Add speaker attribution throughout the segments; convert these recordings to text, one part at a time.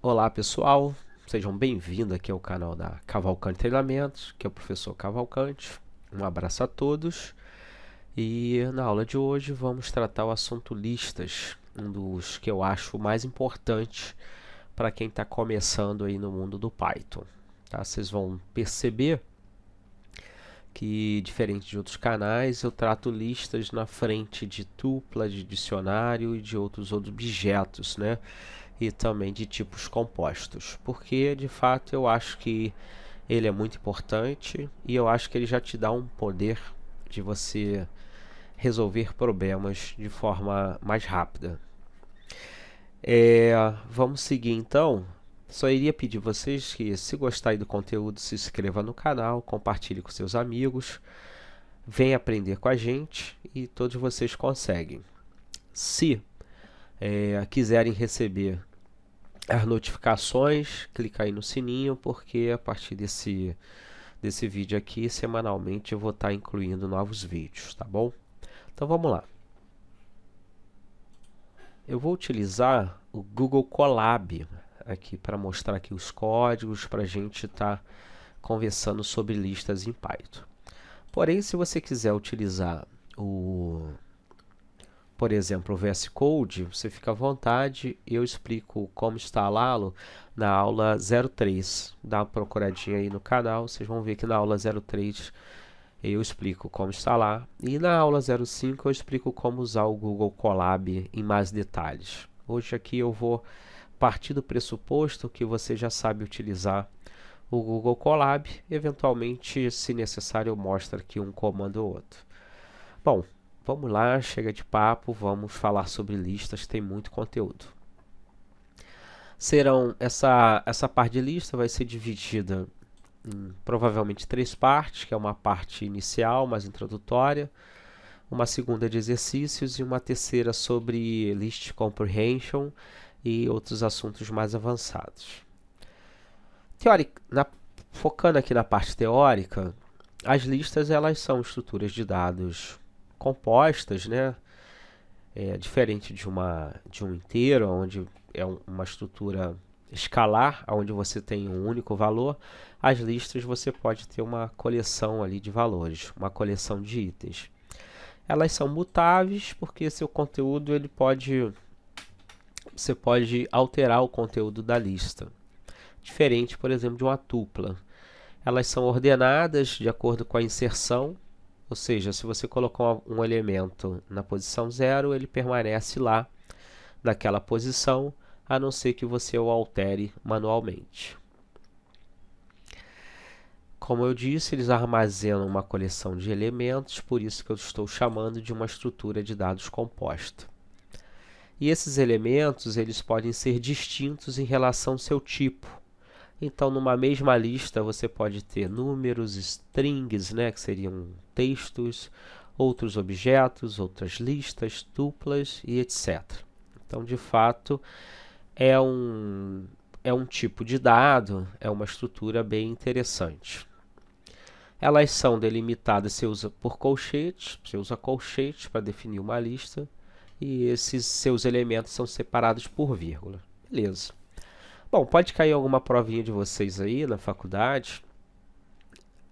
Speaker 1: Olá pessoal, sejam bem-vindos aqui ao canal da Cavalcante Treinamentos, que é o professor Cavalcante. Um abraço a todos e na aula de hoje vamos tratar o assunto listas, um dos que eu acho mais importante para quem está começando aí no mundo do Python. Tá? Vocês vão perceber que, diferente de outros canais, eu trato listas na frente de tupla, de dicionário e de outros objetos, né? E também de tipos compostos, porque de fato eu acho que ele é muito importante e eu acho que ele já te dá um poder de você resolver problemas de forma mais rápida. Vamos seguir então. Só iria pedir vocês que, se gostarem do conteúdo, se inscreva no canal, compartilhe com seus amigos, venha aprender com a gente e todos vocês conseguem. Se quiserem receber as notificações, clica aí no sininho, porque a partir desse vídeo aqui, semanalmente eu vou estar incluindo novos vídeos, tá bom? Então vamos lá. Eu vou utilizar o Google Colab aqui para mostrar aqui os códigos para a gente estar conversando sobre listas em Python. Porém, se você quiser utilizar por exemplo, o VS Code, você fica à vontade, eu explico como instalá-lo na aula 03. Dá uma procuradinha aí no canal, vocês vão ver que na aula 03 eu explico como instalar e na aula 05 eu explico como usar o Google Colab em mais detalhes. Hoje aqui eu vou partir do pressuposto que você já sabe utilizar o Google Colab, eventualmente, se necessário, eu mostro aqui um comando ou outro. Bom, vamos lá, chega de papo, vamos falar sobre listas, tem muito conteúdo. Essa parte de lista vai ser dividida em provavelmente 3 partes, que é uma parte inicial, mais introdutória, uma segunda de exercícios e uma terceira sobre list comprehension e outros assuntos mais avançados. Focando aqui na parte teórica, as listas elas são estruturas de dados compostas, né? Diferente de um inteiro, onde é uma estrutura escalar, onde você tem um único valor. As listas você pode ter uma coleção ali de valores, uma coleção de itens. Elas são mutáveis porque seu conteúdo você pode alterar o conteúdo da lista. Diferente, por exemplo, de uma tupla. Elas são ordenadas de acordo com a inserção, ou seja, se você colocar um elemento na posição 0, ele permanece lá, naquela posição, a não ser que você o altere manualmente. Como eu disse, eles armazenam uma coleção de elementos, por isso que eu estou chamando de uma estrutura de dados composta. E esses elementos eles podem ser distintos em relação ao seu tipo. Então, numa mesma lista, você pode ter números, strings, né, que seriam textos, outros objetos, outras listas, tuplas e etc. Então, de fato, é um tipo de dado, é uma estrutura bem interessante. Elas são delimitadas, você usa por colchetes, você usa colchetes para definir uma lista, e esses seus elementos são separados por vírgula. Beleza. Bom, pode cair alguma provinha de vocês aí na faculdade.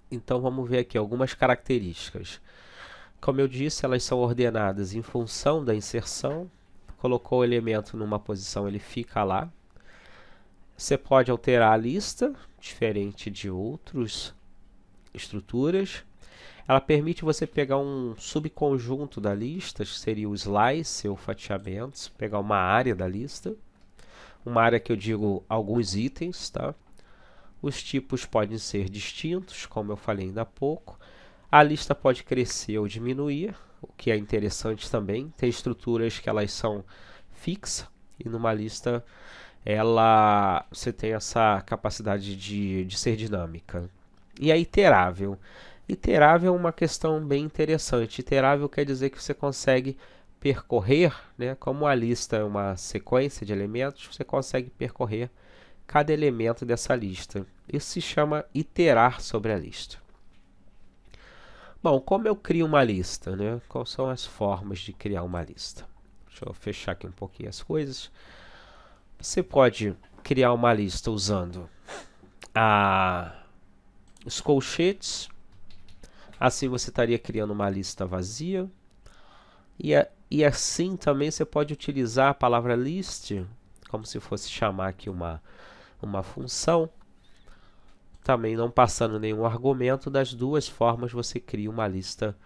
Speaker 1: Então vamos ver aqui algumas características. Como eu disse, elas são ordenadas em função da inserção. Colocou o elemento numa posição, ele fica lá. Você pode alterar a lista, diferente de outras estruturas. Ela permite você pegar um subconjunto da lista, que seria o slice ou fatiamento, pegar uma área da lista. Uma área que eu digo alguns itens, tá? Os tipos podem ser distintos, como eu falei ainda há pouco. A lista pode crescer ou diminuir, o que é interessante também. Tem estruturas que elas são fixas e numa lista você tem essa capacidade de ser dinâmica. E é iterável. Iterável é uma questão bem interessante. Iterável quer dizer que você consegue percorrer, né, como a lista é uma sequência de elementos, você consegue percorrer cada elemento dessa lista. Isso se chama iterar sobre a lista. Bom, como eu crio uma lista, né? Quais são as formas de criar uma lista? Deixa eu fechar aqui um pouquinho as coisas. Você pode criar uma lista usando os colchetes. Assim você estaria criando uma lista vazia. E assim também você pode utilizar a palavra list, como se fosse chamar aqui uma função, também não passando nenhum argumento. Das duas formas você cria uma lista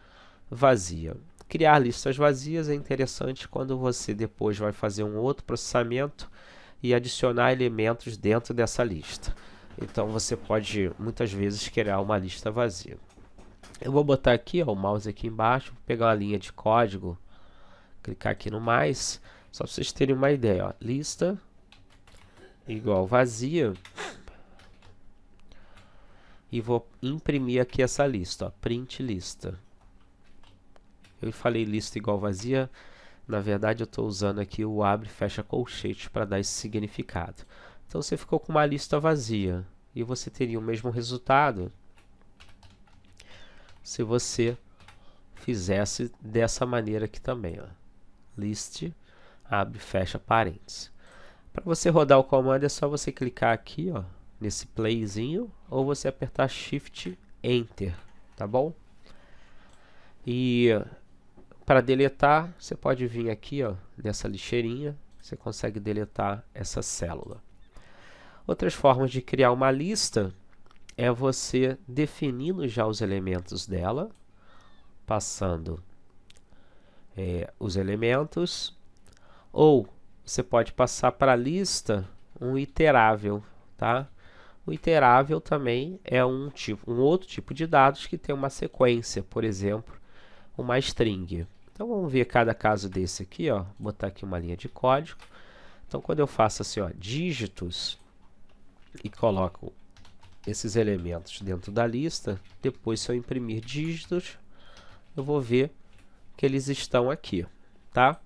Speaker 1: vazia. Criar listas vazias é interessante quando você depois vai fazer um outro processamento e adicionar elementos dentro dessa lista. Então você pode muitas vezes criar uma lista vazia. Eu vou botar aqui, ó, o mouse aqui embaixo, vou pegar uma linha de código, clicar aqui no mais, só para vocês terem uma ideia, ó, lista igual vazia, e vou imprimir aqui essa lista, ó, print lista. Eu falei lista igual vazia, na verdade eu estou usando aqui o abre e fecha colchete para dar esse significado. Então você ficou com uma lista vazia, e você teria o mesmo resultado se você fizesse dessa maneira aqui também, ó. List, abre, fecha parênteses. Para você rodar o comando é só você clicar aqui, ó, nesse playzinho, ou você apertar Shift Enter, tá bom? E para deletar, você pode vir aqui, ó, nessa lixeirinha, você consegue deletar essa célula. Outras formas de criar uma lista é você definindo já os elementos dela, passando os elementos, ou você pode passar para a lista um iterável, tá? O iterável também é um outro tipo de dados que tem uma sequência, por exemplo, uma string. Então vamos ver cada caso desse aqui, ó, botar aqui uma linha de código. Então quando eu faço assim, ó, dígitos e coloco esses elementos dentro da lista, depois se eu imprimir dígitos, eu vou ver que eles estão aqui, tá?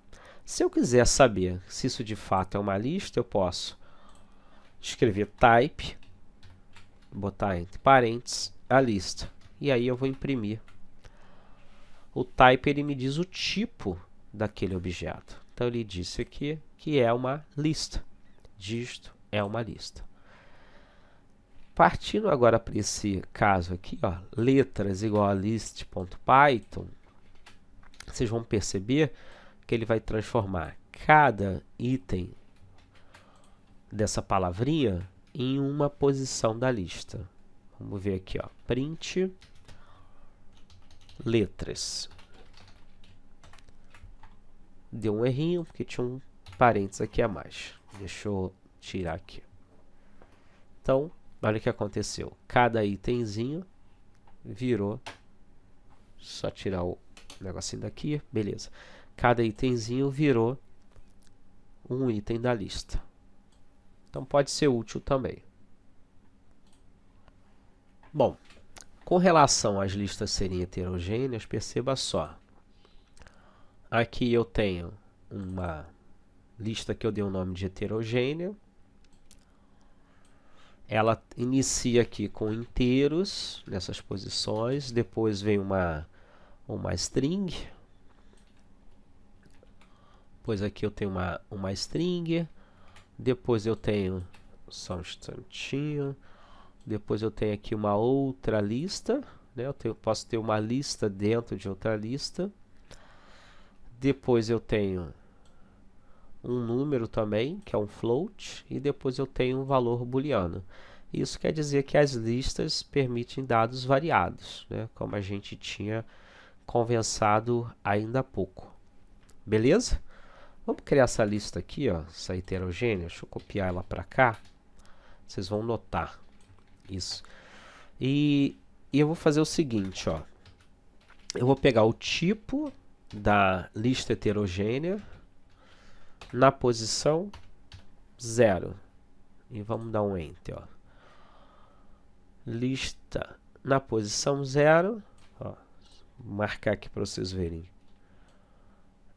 Speaker 1: Se eu quiser saber se isso de fato é uma lista, eu posso escrever type, botar entre parênteses a lista, e aí eu vou imprimir. O type ele me diz o tipo daquele objeto. Então ele disse aqui que é uma lista. Dígito é uma lista. Partindo agora para esse caso aqui, ó, letras igual a list.python, vocês vão perceber que ele vai transformar cada item dessa palavrinha em uma posição da lista. Vamos ver aqui, ó, print letras. Deu um errinho porque tinha um parênteses aqui a mais. Deixa eu tirar aqui. Então, olha o que aconteceu. Cada itemzinho virou. Só tirar o negocinho daqui. Beleza. Cada itemzinho virou um item da lista. Então pode ser útil também. Bom, com relação às listas serem heterogêneas, perceba só. Aqui eu tenho uma lista que eu dei o nome de heterogênea. Ela inicia aqui com inteiros nessas posições, depois vem uma string, depois aqui eu tenho uma string, depois eu tenho, só um instantinho, depois eu tenho aqui uma outra lista, né? Posso ter uma lista dentro de outra lista, depois eu tenho um número também, que é um float, e depois eu tenho um valor booleano. Isso quer dizer que as listas permitem dados variados, né? Como a gente tinha conversado ainda há pouco. Beleza? Vamos criar essa lista aqui, ó, essa heterogênea. Deixa eu copiar ela para cá. Vocês vão notar isso. E eu vou fazer o seguinte, ó. Eu vou pegar o tipo da lista heterogênea na posição 0. E vamos dar um Enter, ó. Lista na posição 0. Ó, vou marcar aqui para vocês verem.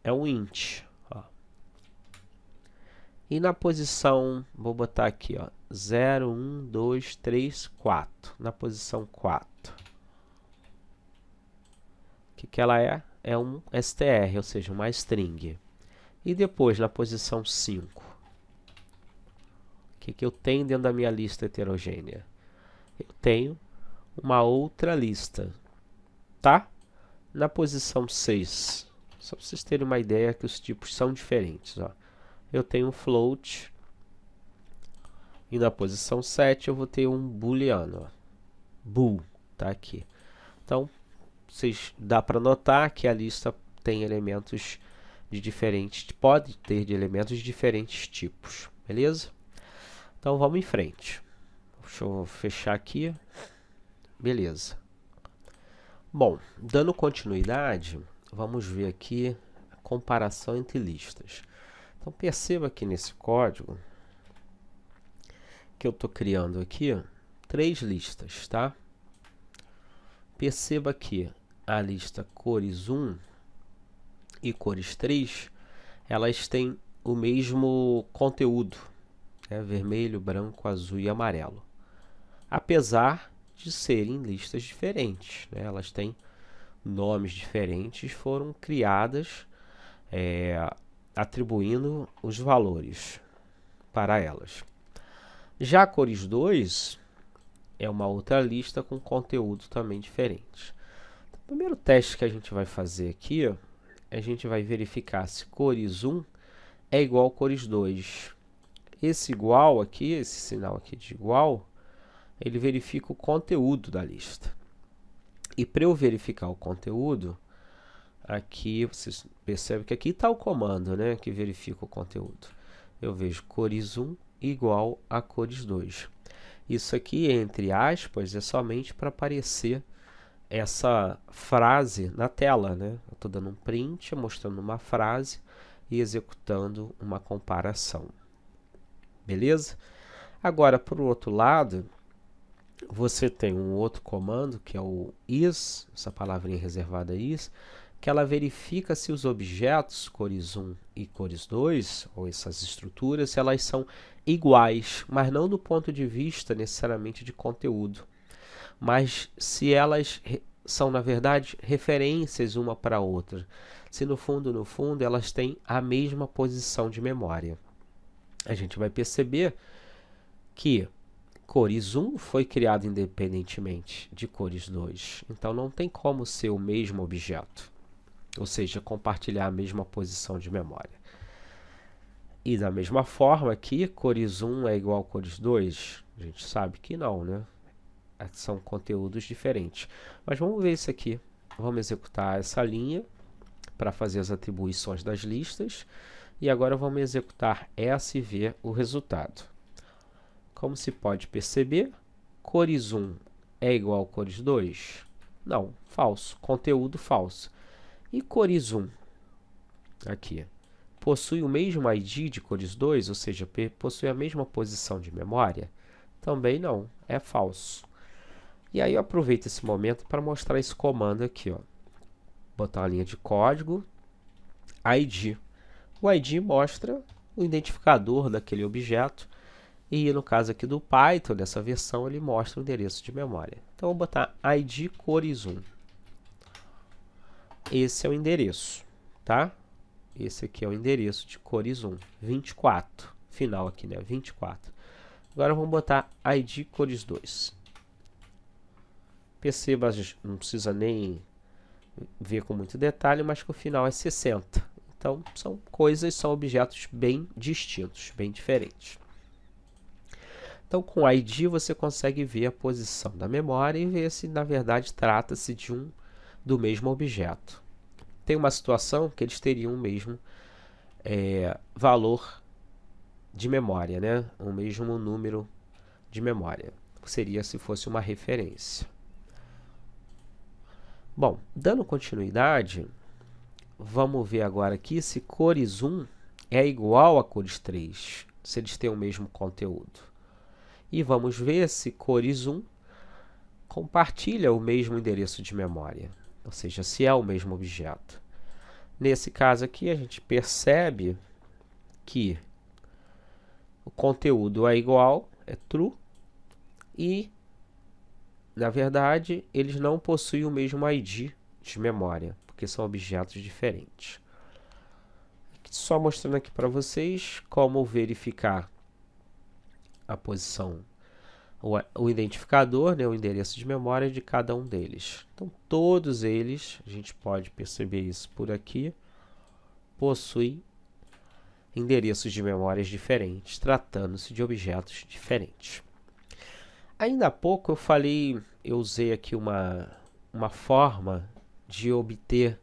Speaker 1: É um int. Ó. E na posição, vou botar aqui, ó, 0, 1, 2, 3, 4. Na posição 4. O que ela é? É um str, ou seja, uma string. E depois, na posição 5, que eu tenho dentro da minha lista heterogênea? Eu tenho uma outra lista, tá? Na posição 6, só para vocês terem uma ideia que os tipos são diferentes, ó. Eu tenho um float, e na posição 7 eu vou ter um booleano, ó. Bool, tá aqui. Então, dá para notar que a lista tem elementos de diferentes, pode ter de elementos de diferentes tipos, beleza? Então vamos em frente. Deixa eu fechar aqui. Beleza. Bom, dando continuidade, vamos ver aqui a comparação entre listas. Então perceba aqui nesse código que eu estou criando aqui 3 listas, tá? Perceba que a lista cores 1 e cores 3, elas têm o mesmo conteúdo, né? Vermelho, branco, azul e amarelo. Apesar de serem listas diferentes, né? Elas têm nomes diferentes, foram criadas atribuindo os valores para elas. Já a cores 2 é uma outra lista com conteúdo também diferente. O primeiro teste que a gente vai fazer aqui, a gente vai verificar se cores 1 é igual a cores 2. Esse igual aqui, esse sinal aqui de igual, ele verifica o conteúdo da lista. E para eu verificar o conteúdo, aqui vocês percebem que aqui está o comando, né, que verifica o conteúdo. Eu vejo cores 1 igual a cores 2. Isso aqui, entre aspas, é somente para aparecer essa frase na tela, né? Eu estou dando um print, mostrando uma frase e executando uma comparação. Beleza? Agora, por outro lado, você tem um outro comando, que é o is, essa palavrinha reservada is, que ela verifica se os objetos cores 1 e cores 2, ou essas estruturas, elas são iguais, mas não do ponto de vista necessariamente de conteúdo, mas se elas são, na verdade, referências uma para a outra, se no fundo, elas têm a mesma posição de memória. A gente vai perceber que cores 1 foi criado independentemente de cores 2, então não tem como ser o mesmo objeto, ou seja, compartilhar a mesma posição de memória. E da mesma forma aqui, cores 1 é igual a cores 2? A gente sabe que não, né? São conteúdos diferentes. Mas vamos ver isso aqui. Vamos executar essa linha para fazer as atribuições das listas. E agora vamos executar essa e ver o resultado. Como se pode perceber, cores 1 é igual a cores 2? Não, falso. Conteúdo falso. E cores 1, aqui, possui o mesmo ID de cores 2, ou seja, possui a mesma posição de memória? Também não, é falso. E aí eu aproveito esse momento para mostrar esse comando aqui, ó. Botar uma linha de código, ID. O ID mostra o identificador daquele objeto, e no caso aqui do Python, dessa versão, ele mostra o endereço de memória. Então, eu vou botar ID cores 1. Esse é o endereço, tá? Esse aqui é o endereço de cores 1, 24. Final aqui, né? 24. Agora vamos botar ID cores 2. Perceba, não precisa nem ver com muito detalhe, mas que o final é 60. Então, são objetos bem distintos, bem diferentes. Então, com o ID você consegue ver a posição da memória e ver se, na verdade, trata-se do mesmo objeto. Tem uma situação que eles teriam o mesmo valor de memória, né? O mesmo número de memória. Seria se fosse uma referência. Bom, dando continuidade, vamos ver agora aqui se cores 1 é igual a cores 3, se eles têm o mesmo conteúdo. E vamos ver se cores 1 compartilha o mesmo endereço de memória, ou seja, se é o mesmo objeto. Nesse caso aqui, a gente percebe que o conteúdo é igual, é true, e, na verdade, eles não possuem o mesmo ID de memória, porque são objetos diferentes. Só mostrando aqui para vocês como verificar a posição, o identificador, né, o endereço de memória de cada um deles. Então, todos eles, a gente pode perceber isso por aqui, possuem endereços de memórias diferentes, tratando-se de objetos diferentes. Ainda há pouco eu usei aqui uma forma de obter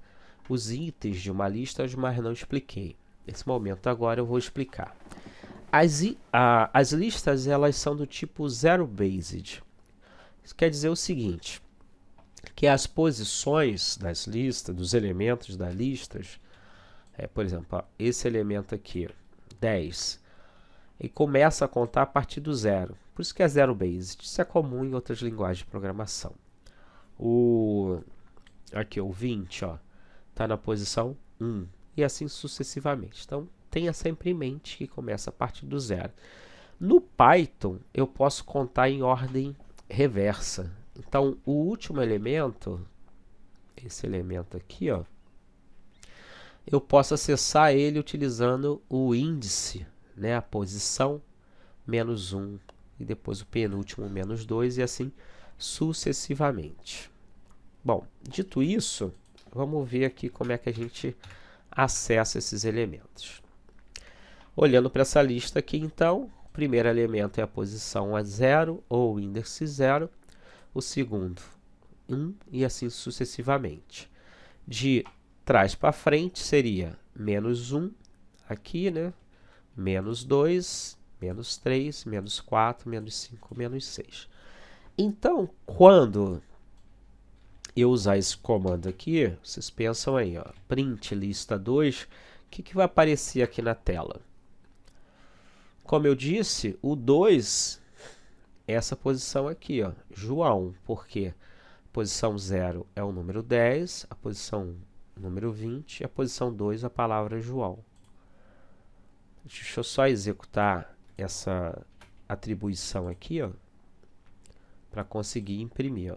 Speaker 1: os itens de uma lista, mas não expliquei. Nesse momento agora eu vou explicar. As listas, elas são do tipo zero-based. Isso quer dizer o seguinte, que as posições das listas, dos elementos das listas, por exemplo, ó, esse elemento aqui, 10, ele começa a contar a partir do zero. Por isso que é zero-based. Isso é comum em outras linguagens de programação. Aqui, o 20, está na posição 1, e assim sucessivamente. Então, tenha sempre em mente que começa a partir do zero. No Python, eu posso contar em ordem reversa. Então, o último elemento, esse elemento aqui, eu posso acessar ele utilizando o índice, né, a posição, menos 1, e depois o penúltimo, menos 2, e assim sucessivamente. Bom, dito isso, vamos ver aqui como é que a gente acessa esses elementos. Olhando para essa lista aqui, então, o primeiro elemento é a posição 0 ou o índice 0, o segundo 1 e assim sucessivamente. De trás para frente seria menos 1 aqui, né? Menos 2, menos 3, menos 4, menos 5, menos 6. Então, quando eu usar esse comando aqui, vocês pensam aí, print lista 2, o que vai aparecer aqui na tela? Como eu disse, o 2 é essa posição aqui, João, porque a posição 0 é o número 10, a posição 1, número 20, e a posição 2, a palavra João. Deixa eu só executar essa atribuição aqui, para conseguir imprimir.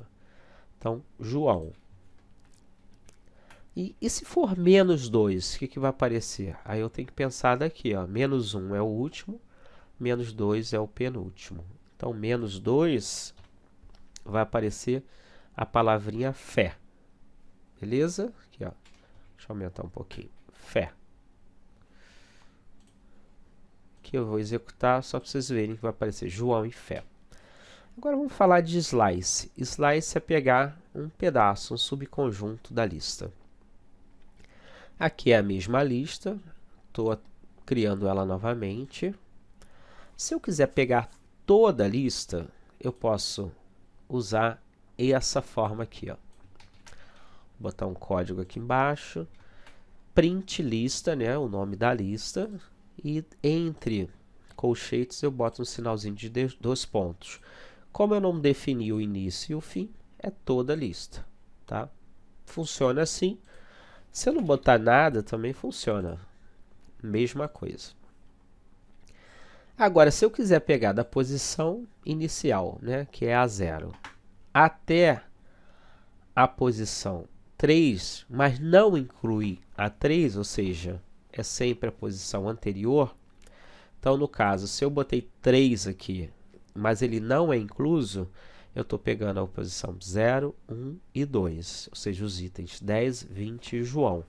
Speaker 1: Então, João. E se for menos 2, o que vai aparecer? Aí eu tenho que pensar daqui, menos 1 é o último, menos 2 é o penúltimo. Então, menos 2 vai aparecer a palavrinha fé. Beleza? Aqui, deixa eu aumentar um pouquinho. Fé. Aqui eu vou executar só para vocês verem que vai aparecer João e fé. Agora vamos falar de slice. Slice é pegar um pedaço, um subconjunto da lista. Aqui é a mesma lista, estou criando ela novamente. Se eu quiser pegar toda a lista, eu posso usar essa forma aqui. Vou botar um código aqui embaixo. Print lista, né, o nome da lista. E entre colchetes eu boto um sinalzinho de 2 pontos. Como eu não defini o início e o fim, é toda a lista, tá? Funciona assim. Se eu não botar nada, também funciona. Mesma coisa. Agora, se eu quiser pegar da posição inicial, né, que é a 0, até a posição 3, mas não incluir a 3, ou seja, é sempre a posição anterior. Então, no caso, se eu botei 3 aqui, mas ele não é incluso, eu estou pegando a posição 0, 1 e 2, ou seja, os itens 10, 20 e João.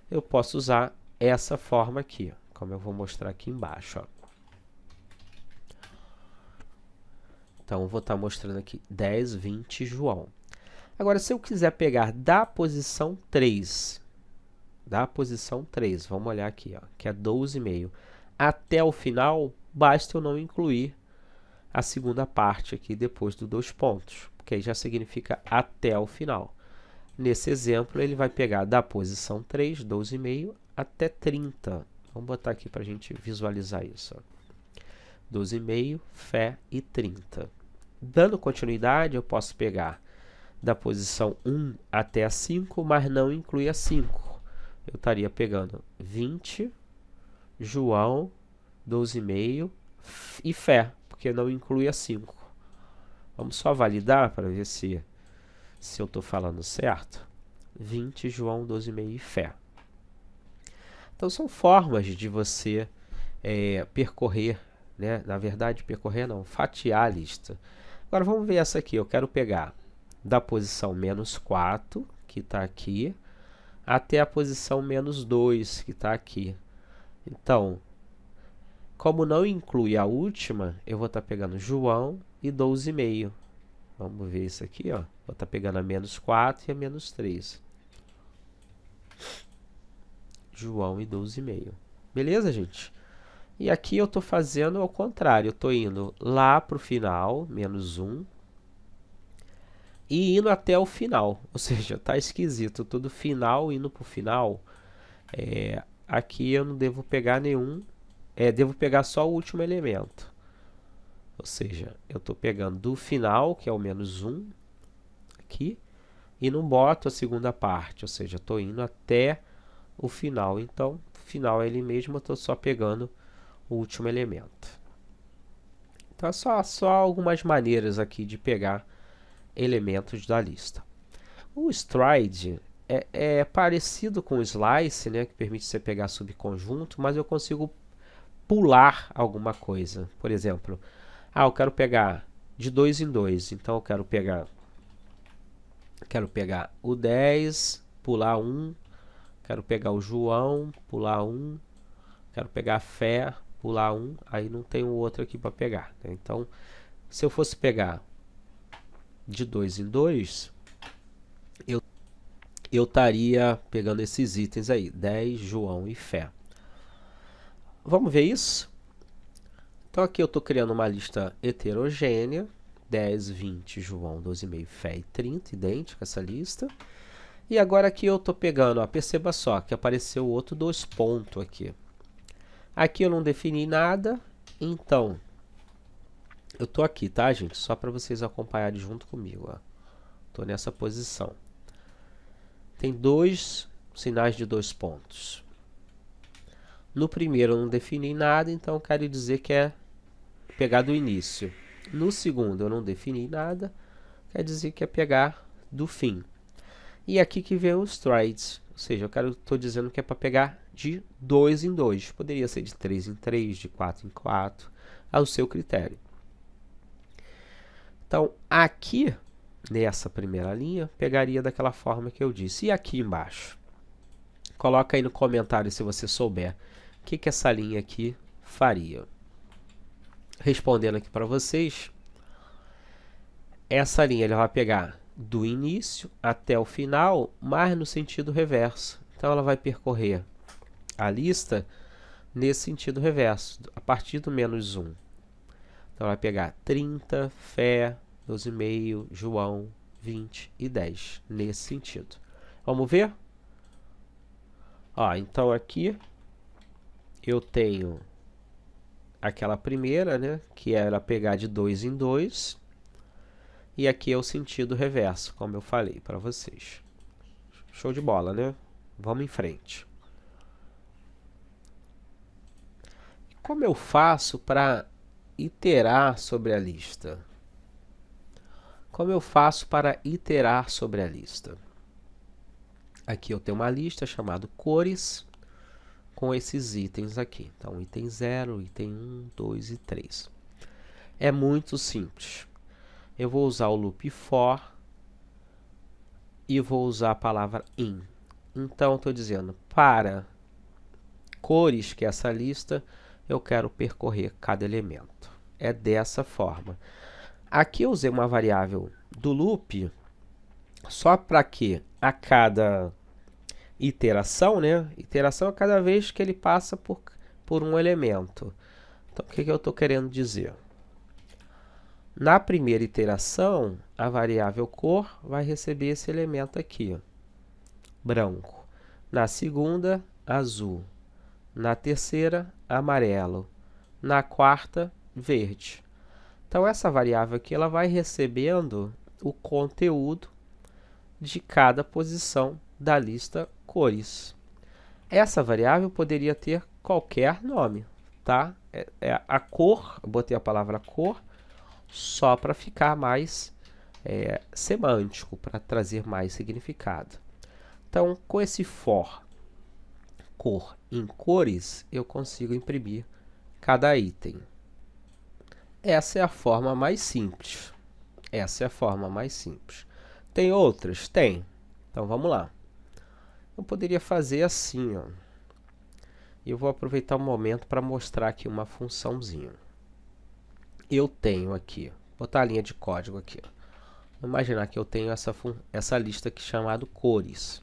Speaker 1: Eu posso usar essa forma aqui, como eu vou mostrar aqui embaixo. Então, eu vou estar mostrando aqui 10, 20 e João. Agora, se eu quiser pegar da posição 3, vamos olhar aqui, que é 12,5, até o final, basta eu não incluir a segunda parte aqui depois dos 2 pontos, porque aí já significa até o final. Nesse exemplo, ele vai pegar da posição 3, 12,5, até 30. Vamos botar aqui para a gente visualizar isso. 12,5, fé e 30. Dando continuidade, eu posso pegar da posição 1 até a 5, mas não incluir a 5. Eu estaria pegando 20, João, 12,5 e fé, porque não inclui a 5. Vamos só validar para ver se eu estou falando certo. 20, João, 12,5 e fé. Então, são formas de você percorrer né? Na verdade, percorrer não, fatiar a lista. Agora vamos ver essa aqui. Eu quero pegar da posição -4, que está aqui, até a posição -2, que está aqui. Então, como não inclui a última, eu vou estar pegando João e 12,5. Vamos ver isso aqui, ó. Vou estar pegando a -4 e a -3. João e 12,5. Beleza, gente? E aqui eu estou fazendo ao contrário. Eu estou indo lá para o final, -1, e indo até o final. Ou seja, está esquisito. Todo final indo para o final. Aqui eu não devo pegar nenhum. Devo pegar só o último elemento. Ou seja, eu estou pegando do final, que é o -1, aqui, e não boto a segunda parte. Ou seja, estou indo até o final. Então, o final é ele mesmo, eu estou só pegando o último elemento. Então, é só algumas maneiras aqui de pegar elementos da lista. O stride é parecido com o slice, né, que permite você pegar subconjunto, mas eu consigo pular alguma coisa. Por exemplo, eu quero pegar de 2 em 2, então eu quero pegar o 10, pular 1, quero pegar o João, pular 1, quero pegar a Fé, pular 1, aí não tem o outro aqui para pegar, né? Então, se eu fosse pegar de 2 em 2, eu estaria pegando esses itens aí, 10, João e Fé. Vamos ver isso? Então aqui eu estou criando uma lista heterogênea, 10, 20, João, 12,5, Fé e 30, idêntica essa lista. E agora aqui eu estou pegando, ó, perceba só que apareceu outro 2 pontos aqui. Aqui eu não defini nada, então eu estou aqui, tá, gente? Só para vocês acompanharem junto comigo. Estou nessa posição. Tem 2 sinais de 2 pontos. No primeiro eu não defini nada, então quero dizer que é pegar do início. No segundo eu não defini nada, quer dizer que é pegar do fim. E aqui que vem os strides, ou seja, eu estou dizendo que é para pegar de 2 em 2. Poderia ser de 3 em 3, de 4 em 4, ao seu critério. Então, aqui, nessa primeira linha, pegaria daquela forma que eu disse. E aqui embaixo? Coloca aí no comentário se você souber o que essa linha aqui faria. Respondendo aqui para vocês, essa linha ele vai pegar do início até o final, mas no sentido reverso. Então, ela vai percorrer a lista nesse sentido reverso, a partir do -1. Então, ela vai pegar 30, Fé, 12,5, João, 20 e 10, nesse sentido. Vamos ver? Então, aqui eu tenho aquela primeira, né, que era pegar de 2 em 2. E aqui é o sentido reverso, como eu falei para vocês. Show de bola, né? Vamos em frente. Como eu faço para iterar sobre a lista? Como eu faço para iterar sobre a lista? Aqui eu tenho uma lista chamada cores, com esses itens aqui. Então, item 0, item 1, 2 e 3. É muito simples. Eu vou usar o loop for e vou usar a palavra in. Então, estou dizendo, para cores, que é essa lista, eu quero percorrer cada elemento. É dessa forma. Aqui eu usei uma variável do loop só para que a cada iteração, né? Iteração é cada vez que ele passa por um elemento. Então, o que eu estou querendo dizer? Na primeira iteração, a variável cor vai receber esse elemento aqui, branco. Na segunda, azul. Na terceira, amarelo. Na quarta, verde. Então, essa variável aqui ela vai recebendo o conteúdo de cada posição da lista cores. Essa variável poderia ter qualquer nome, tá? A cor, eu botei a palavra cor, só para ficar mais semântico, para trazer mais significado. Então, com esse for cor em cores, eu consigo imprimir cada item. Essa é a forma mais simples. Essa é a forma mais simples. Tem outras? Tem. Então, vamos lá. Eu poderia fazer assim, ó. E eu vou aproveitar o momento para mostrar aqui uma funçãozinha. Eu tenho aqui, vou botar a linha de código aqui. Vou imaginar que eu tenho essa lista aqui chamada cores.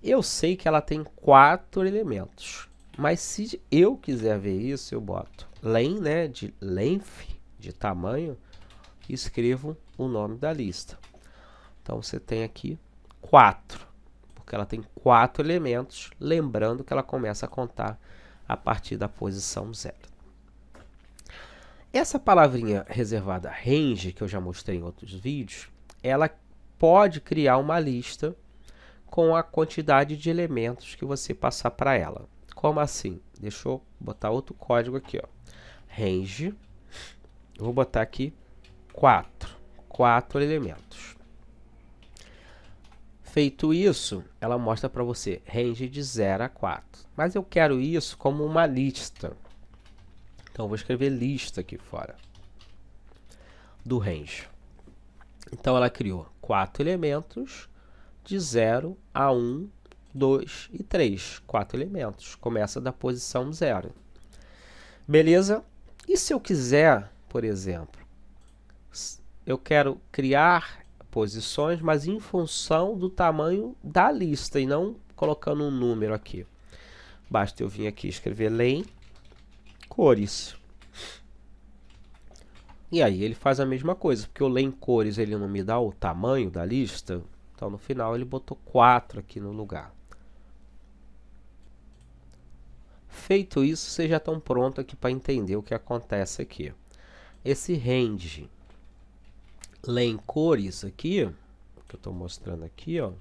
Speaker 1: Eu sei que ela tem 4 elementos. Mas se eu quiser ver isso, eu boto len, né, de length, de tamanho, e escrevo o nome da lista. Então, você tem aqui 4, porque ela tem 4 elementos, lembrando que ela começa a contar a partir da posição 0. Essa palavrinha reservada range, que eu já mostrei em outros vídeos, ela pode criar uma lista com a quantidade de elementos que você passar para ela. Como assim? Deixa eu botar outro código aqui, ó. Range, eu vou botar aqui 4 elementos. Feito isso, ela mostra para você range de 0 a 4. Mas eu quero isso como uma lista. Então, eu vou escrever lista aqui fora do range. Então, ela criou 4 elementos de 0 a 1, 2 e 3. 4 elementos. Começa da posição 0. Beleza? E se eu quiser, por exemplo, eu quero criar posições, mas em função do tamanho da lista e não colocando um número aqui. Basta eu vir aqui escrever len cores. E aí ele faz a mesma coisa, porque o len cores ele não me dá o tamanho da lista, então no final ele botou 4 aqui no lugar. Feito isso, vocês já estão prontos aqui para entender o que acontece aqui. Esse range len cores aqui, que eu estou mostrando aqui, ó,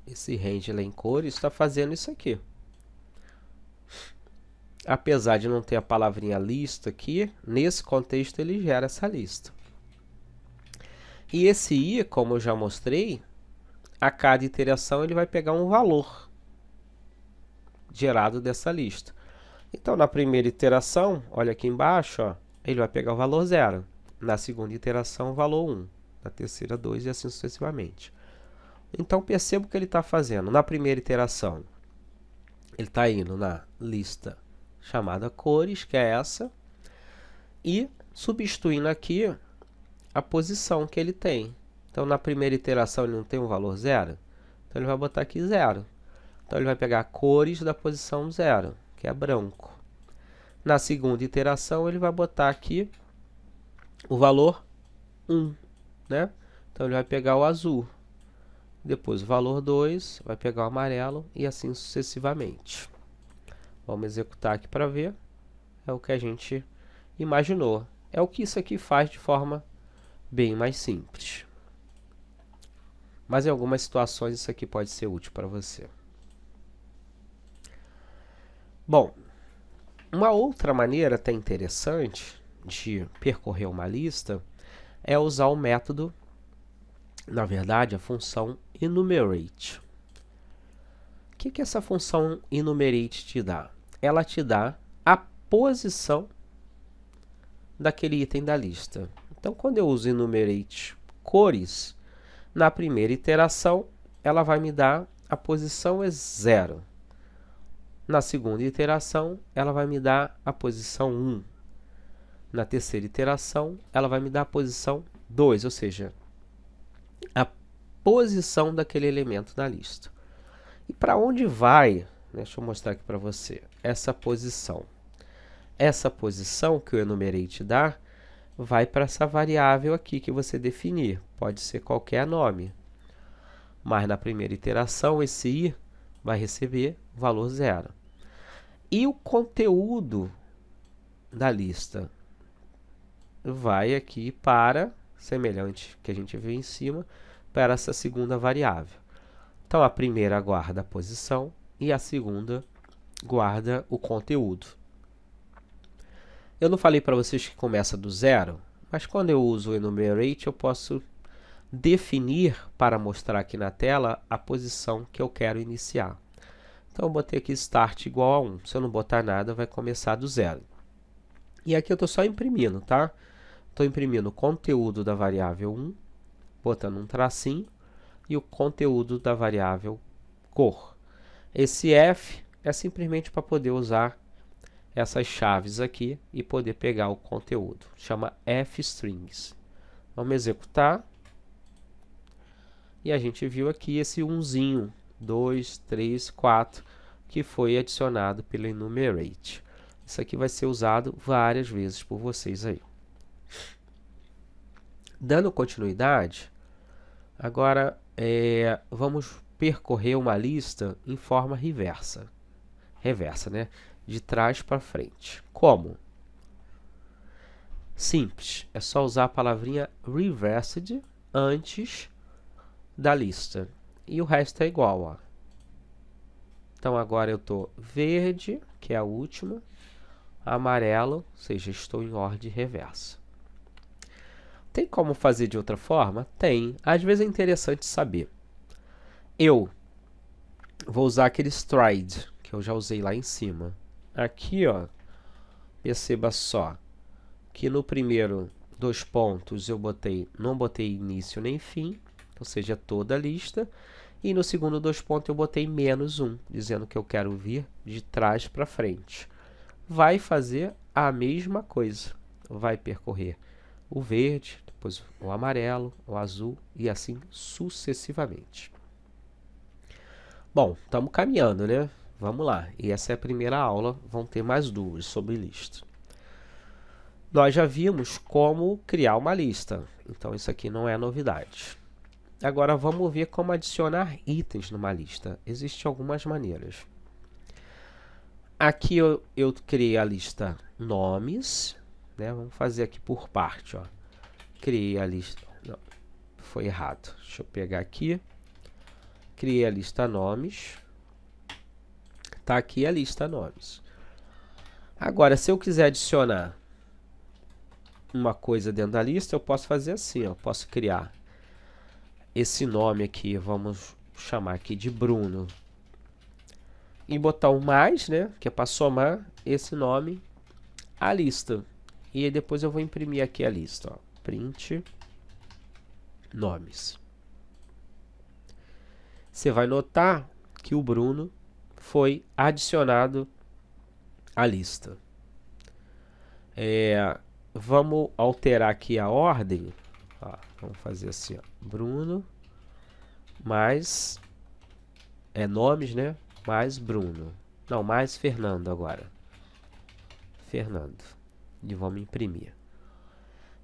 Speaker 1: esse range len cores está fazendo isso aqui. Apesar de não ter a palavrinha lista aqui, nesse contexto ele gera essa lista. E esse i, como eu já mostrei, a cada iteração ele vai pegar um valor gerado dessa lista. Então, na primeira iteração, olha aqui embaixo, ó, ele vai pegar o valor 0. Na segunda iteração, o valor 1. Na terceira, 2 e assim sucessivamente. Então, perceba o que ele está fazendo. Na primeira iteração, ele está indo na lista chamada cores, que é essa, e substituindo aqui a posição que ele tem. Então, na primeira iteração, ele não tem um valor 0, então ele vai botar aqui 0. Então, ele vai pegar cores da posição 0, que é branco. Na segunda iteração, ele vai botar aqui o valor 1, né? Então, ele vai pegar o azul. Depois, o valor 2, vai pegar o amarelo e assim sucessivamente. Vamos executar aqui para ver. É o que a gente imaginou. É o que isso aqui faz de forma bem mais simples. Mas em algumas situações isso aqui pode ser útil para você. Bom, uma outra maneira até interessante de percorrer uma lista é usar o método, na verdade, a função enumerate. O que essa função enumerate te dá? Ela te dá a posição daquele item da lista. Então, quando eu uso enumerate cores, na primeira iteração, ela vai me dar a posição 0. Na segunda iteração, ela vai me dar a posição 1. Na terceira iteração, ela vai me dar a posição 2, ou seja, a posição daquele elemento na lista. E para onde vai, deixa eu mostrar aqui para você, essa posição? Essa posição que o enumerate dá, vai para essa variável aqui que você definir. Pode ser qualquer nome. Mas na primeira iteração, esse i vai receber o valor 0. E o conteúdo da lista vai aqui para, semelhante que a gente viu em cima, para essa segunda variável. Então, a primeira guarda a posição e a segunda guarda o conteúdo. Eu não falei para vocês que começa do 0, mas quando eu uso o enumerate, eu posso definir para mostrar aqui na tela a posição que eu quero iniciar. Então, eu botei aqui start igual a 1. Se eu não botar nada, vai começar do 0. E aqui eu estou só imprimindo, tá? Estou imprimindo o conteúdo da variável 1, botando um tracinho, e o conteúdo da variável cor. Esse F é simplesmente para poder usar essas chaves aqui e poder pegar o conteúdo. Chama fstrings. Vamos executar. E a gente viu aqui esse 1zinho, 2, 3, 4, que foi adicionado pelo enumerate. Isso aqui vai ser usado várias vezes por vocês aí. Dando continuidade, agora vamos percorrer uma lista em forma reversa. Reversa, né? De trás para frente. Como? Simples, é só usar a palavrinha reversed antes da lista. E o resto é igual, ó. Então, agora eu estou verde, que é a última, amarelo, ou seja, estou em ordem reversa. Tem como fazer de outra forma? Tem. Às vezes é interessante saber. Eu vou usar aquele stride, que eu já usei lá em cima. Aqui, ó, perceba só que no primeiro 2 pontos eu não botei início nem fim, ou seja, toda a lista. E no segundo 2 pontos eu botei -1, dizendo que eu quero vir de trás para frente. Vai fazer a mesma coisa. Vai percorrer o verde, depois o amarelo, o azul e assim sucessivamente. Bom, estamos caminhando, né? Vamos lá. E essa é a primeira aula. Vão ter mais 2 sobre lista. Nós já vimos como criar uma lista. Então, isso aqui não é novidade. Agora, vamos ver como adicionar itens numa lista. Existem algumas maneiras. Aqui eu criei a lista nomes, né? Vamos fazer aqui por parte, ó. Criei a lista... Não, foi errado. Deixa eu pegar aqui. Criei a lista nomes. Tá aqui a lista nomes. Agora, se eu quiser adicionar uma coisa dentro da lista, eu posso fazer assim, ó. Posso criar esse nome aqui, vamos chamar aqui de Bruno. E botar um mais, né? Que é para somar esse nome à lista. E aí depois eu vou imprimir aqui a lista, ó. Print nomes. Você vai notar que o Bruno foi adicionado à lista. Vamos alterar aqui a ordem. Ó, vamos fazer assim, ó. Bruno mais nomes, né? Mais Bruno. Não, mais Fernando agora. Fernando. E vamos imprimir.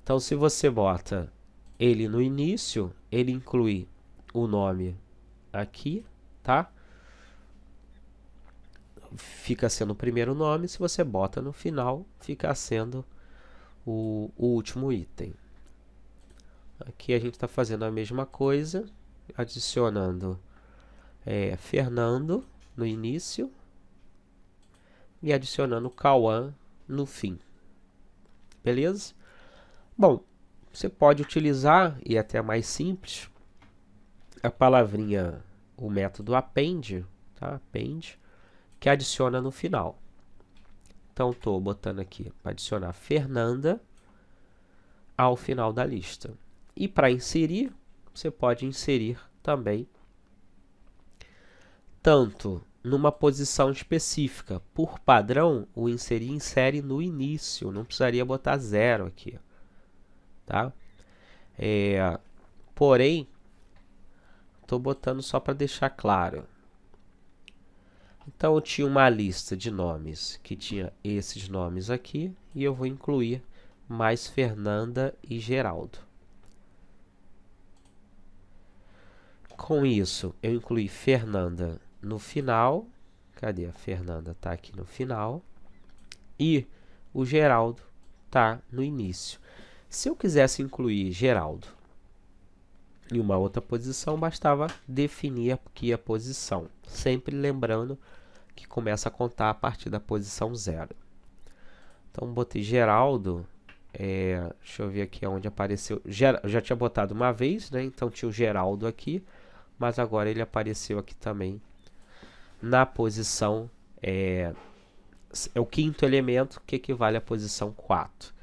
Speaker 1: Então, se você bota ele no início, ele inclui o nome aqui, tá? Fica sendo o primeiro nome. Se você bota no final, fica sendo o último item. Aqui a gente está fazendo a mesma coisa, adicionando Fernando no início e adicionando Cauã no fim. Beleza? Bom, você pode utilizar, e até mais simples, a palavrinha, o método append, tá? Append, que adiciona no final. Então, estou botando aqui para adicionar Fernanda ao final da lista. E para inserir, você pode inserir também tanto numa posição específica. Por padrão, o inserir insere no início, não precisaria botar 0 aqui. Tá? Porém, estou botando só para deixar claro. Então, eu tinha uma lista de nomes que tinha esses nomes aqui e eu vou incluir mais Fernanda e Geraldo. Com isso, eu incluí Fernanda no final. Cadê? A Fernanda está aqui no final. E o Geraldo está no início. Se eu quisesse incluir Geraldo em uma outra posição, bastava definir aqui a posição. Sempre lembrando que começa a contar a partir da posição 0. Então, botei Geraldo. Deixa eu ver aqui onde apareceu. Eu já tinha botado uma vez, né? Então tinha o Geraldo aqui. Mas agora ele apareceu aqui também na posição é o quinto elemento que equivale à posição 4.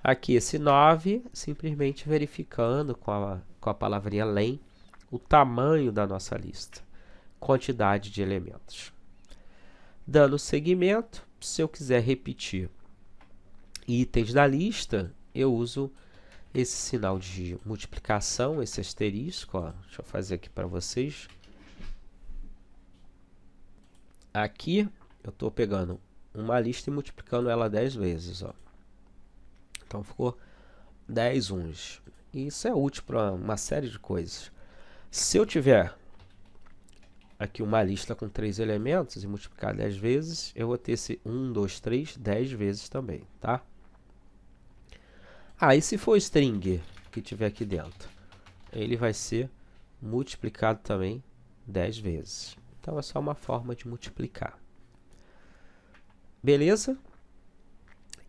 Speaker 1: Aqui esse 9, simplesmente verificando com a palavrinha len o tamanho da nossa lista, quantidade de elementos. Dando seguimento, se eu quiser repetir itens da lista, eu uso esse sinal de multiplicação, esse asterisco, ó. Deixa eu fazer aqui para vocês. Aqui eu estou pegando uma lista e multiplicando ela 10 vezes. Ó. Então ficou 10 uns. E isso é útil para uma série de coisas. Se eu tiver aqui uma lista com 3 elementos e multiplicar 10 vezes, eu vou ter esse 1, 2, 3, 10 vezes também, tá? E se for string que tiver aqui dentro? Ele vai ser multiplicado também 10 vezes. Então, é só uma forma de multiplicar. Beleza?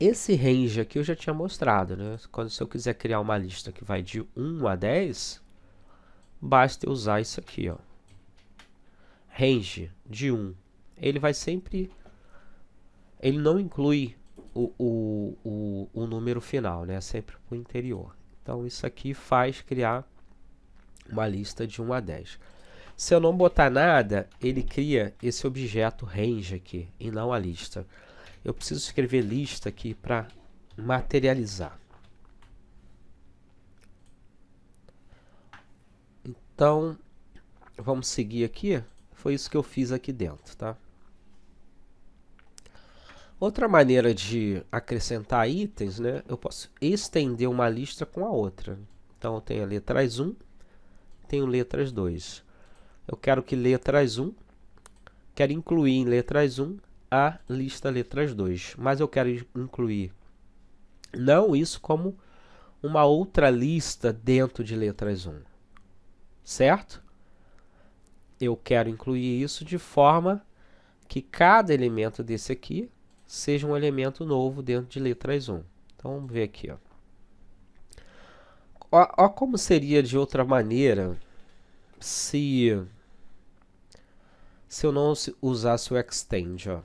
Speaker 1: Esse range aqui eu já tinha mostrado, né? Se eu quiser criar uma lista que vai de 1 a 10, basta eu usar isso aqui, ó. Range de 1. Ele vai sempre... Ele não inclui o número final, né? Sempre para o interior. Então, isso aqui faz criar uma lista de 1 a 10. Se eu não botar nada, ele cria esse objeto range aqui, e não a lista. Eu preciso escrever lista aqui para materializar. Então, vamos seguir aqui. Foi isso que eu fiz aqui dentro, tá? Outra maneira de acrescentar itens, né? Eu posso estender uma lista com a outra. Então, eu tenho a letras 1, tenho letras 2. Eu quero que letras 1, quero incluir em letras 1 a lista letras 2. Mas eu quero incluir não isso como uma outra lista dentro de letras 1. Certo? Eu quero incluir isso de forma que cada elemento desse aqui seja um elemento novo dentro de letras 1. Então, vamos ver aqui. Ó como seria de outra maneira se eu não usasse o extend. Ó.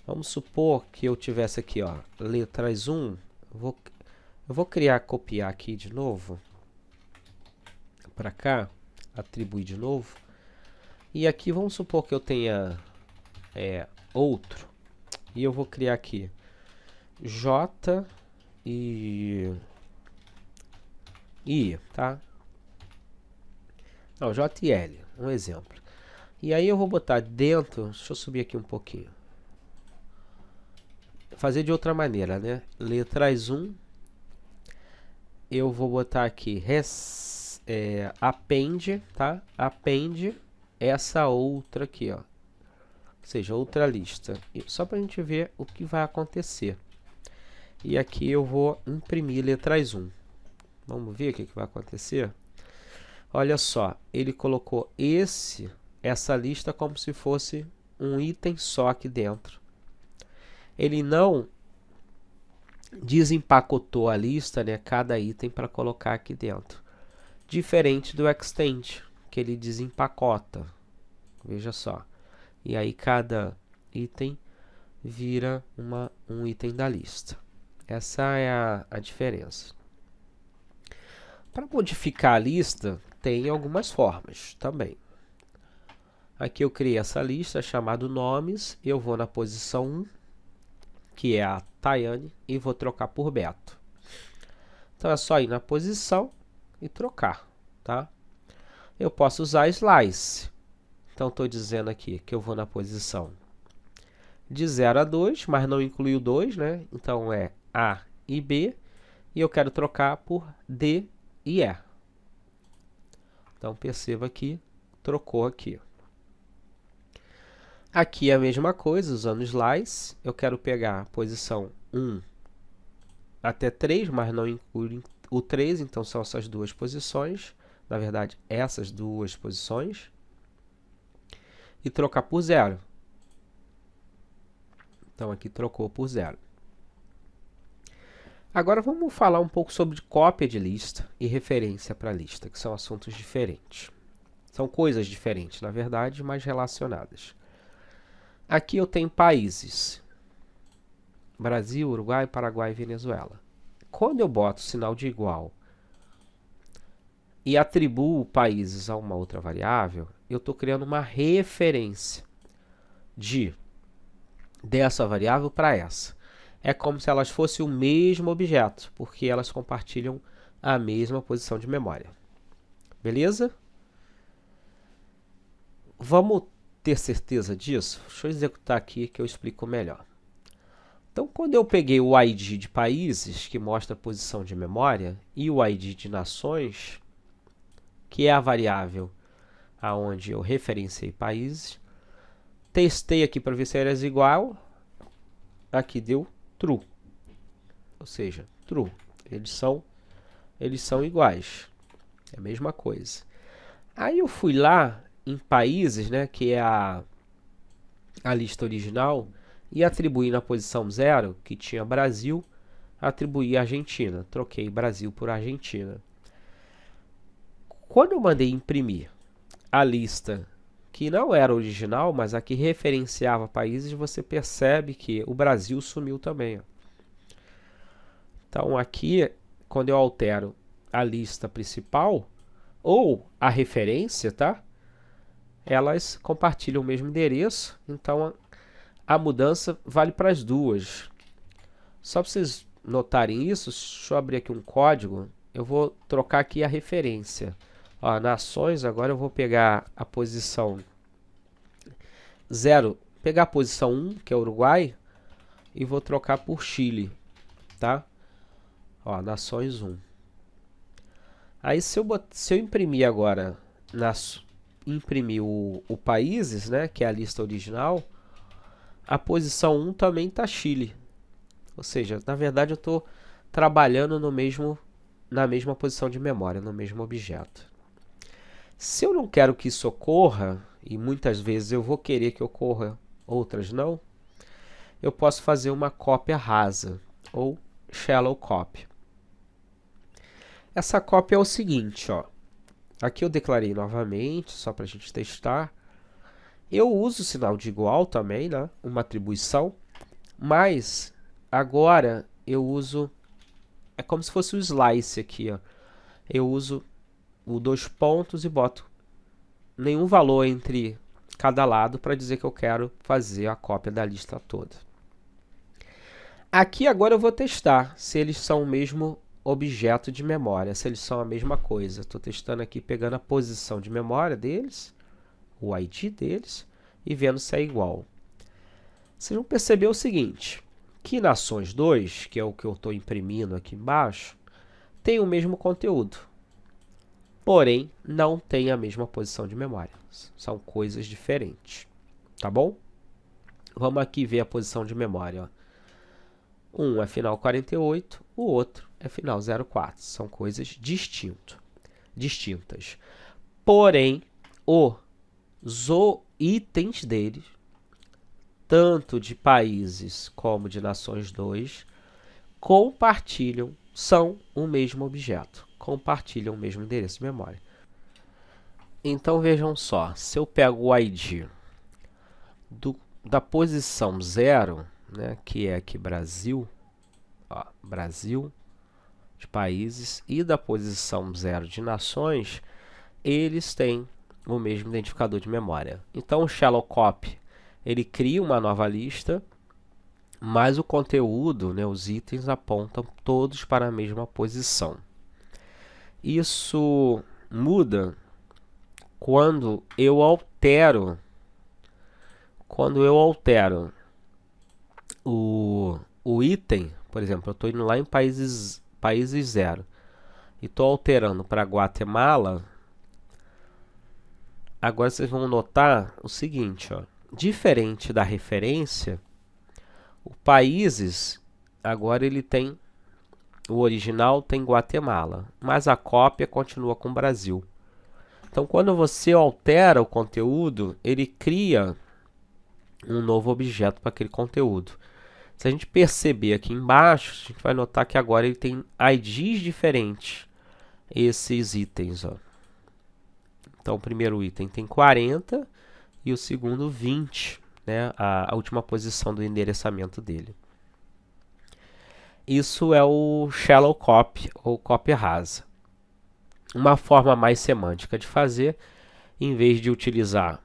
Speaker 1: Vamos supor que eu tivesse aqui, ó, letras 1. Eu vou copiar aqui de novo. Para cá. Atribuir de novo. E aqui vamos supor que eu tenha outro. E eu vou criar aqui J e I, tá? Não, J e L, um exemplo. E aí eu vou botar dentro, deixa eu subir aqui um pouquinho. Fazer de outra maneira, né? Letras 1, eu vou botar aqui append, tá? Append essa outra aqui, ó. Ou seja, outra lista. Só para a gente ver o que vai acontecer. E aqui eu vou imprimir letras 1. Vamos ver o que vai acontecer? Olha só, ele colocou essa lista como se fosse um item só aqui dentro. Ele não desempacotou a lista, né, cada item para colocar aqui dentro. Diferente do extend, que ele desempacota. Veja só. E aí cada item vira um item da lista. Essa é a diferença. Para modificar a lista, tem algumas formas também. Aqui eu criei essa lista chamada nomes. Eu vou na posição 1, que é a Tayane, e vou trocar por Beto. Então é só ir na posição e trocar, tá? Eu posso usar slice. Então, estou dizendo aqui que eu vou na posição de 0 a 2, mas não inclui o 2, né? Então, é A e B. E eu quero trocar por D e E. Então, perceba que trocou aqui. Aqui é a mesma coisa, usando slice. Eu quero pegar a posição 1 até 3, mas não inclui o 3. Então, são essas duas posições. Na verdade, essas duas posições. E trocar por 0. Então, aqui trocou por 0. Agora, vamos falar um pouco sobre cópia de lista e referência para lista, que são assuntos diferentes. São coisas diferentes, na verdade, mas relacionadas. Aqui eu tenho países. Brasil, Uruguai, Paraguai e Venezuela. Quando eu boto sinal de igual e atribuo países a uma outra variável, eu estou criando uma referência dessa variável para essa. É como se elas fossem o mesmo objeto, porque elas compartilham a mesma posição de memória. Beleza? Vamos ter certeza disso? Deixa eu executar aqui que eu explico melhor. Então, quando eu peguei o ID de países, que mostra a posição de memória, e o ID de nações, que é a variável aonde eu referenciei países, testei aqui para ver se era igual, aqui deu true, ou seja, true, eles são iguais, é a mesma coisa. Aí eu fui lá em países, né, que é a lista original, e atribuí na posição 0, que tinha Brasil, atribuí Argentina, troquei Brasil por Argentina. Quando eu mandei imprimir a lista que não era original, mas a que referenciava países, você percebe que o Brasil sumiu também. Ó. Então aqui, quando eu altero a lista principal ou a referência, tá? Elas compartilham o mesmo endereço, então a mudança vale para as duas. Só para vocês notarem isso, deixa eu abrir aqui um código, eu vou trocar aqui a referência. Ó, nações, agora eu vou pegar a posição 0, pegar a posição 1, que é Uruguai, e vou trocar por Chile, tá? Ó, nações 1. Aí se eu imprimir agora, imprimir o países, né, que é a lista original, a posição 1 também está Chile. Ou seja, na verdade eu estou trabalhando na mesma posição de memória, no mesmo objeto. Se eu não quero que isso ocorra, e muitas vezes eu vou querer que ocorra, outras não, eu posso fazer uma cópia rasa, ou shallow copy. Essa cópia é o seguinte, ó. Aqui eu declarei novamente, só para a gente testar. Eu uso o sinal de igual também, né? Uma atribuição, mas agora eu uso, é como se fosse o slice aqui, ó. Eu uso o 2 pontos e boto nenhum valor entre cada lado para dizer que eu quero fazer a cópia da lista toda. Aqui agora eu vou testar se eles são o mesmo objeto de memória, se eles são a mesma coisa. Estou testando aqui, pegando a posição de memória deles, o ID deles, e vendo se é igual. Vocês vão perceber o seguinte, que nações 2, que é o que eu estou imprimindo aqui embaixo, tem o mesmo conteúdo, porém não tem a mesma posição de memória. São coisas diferentes, tá bom? Vamos aqui ver a posição de memória. Ó. Um é final 48, o outro é final 04. São coisas distintas. Porém, os itens deles, tanto de países como de nações 2, compartilham, são o mesmo objeto, compartilham o mesmo endereço de memória. Então vejam só, se eu pego o ID da posição 0, né, que é aqui Brasil, ó, Brasil de países, e da posição 0 de nações, eles têm o mesmo identificador de memória. Então o shallow copy, ele cria uma nova lista, mas o conteúdo, né, os itens apontam todos para a mesma posição. Isso muda quando eu altero o item. Por exemplo, eu estou indo lá em países 0 e estou alterando para Guatemala. Agora vocês vão notar o seguinte, ó, diferente da referência, o países agora ele tem, o original tem Guatemala, mas a cópia continua com Brasil. Então, quando você altera o conteúdo, ele cria um novo objeto para aquele conteúdo. Se a gente perceber aqui embaixo, a gente vai notar que agora ele tem IDs diferentes, esses itens. Ó. Então, o primeiro item tem 40 e o segundo 20, né? A última posição do endereçamento dele. Isso é o shallow copy ou cópia rasa. Uma forma mais semântica de fazer, em vez de utilizar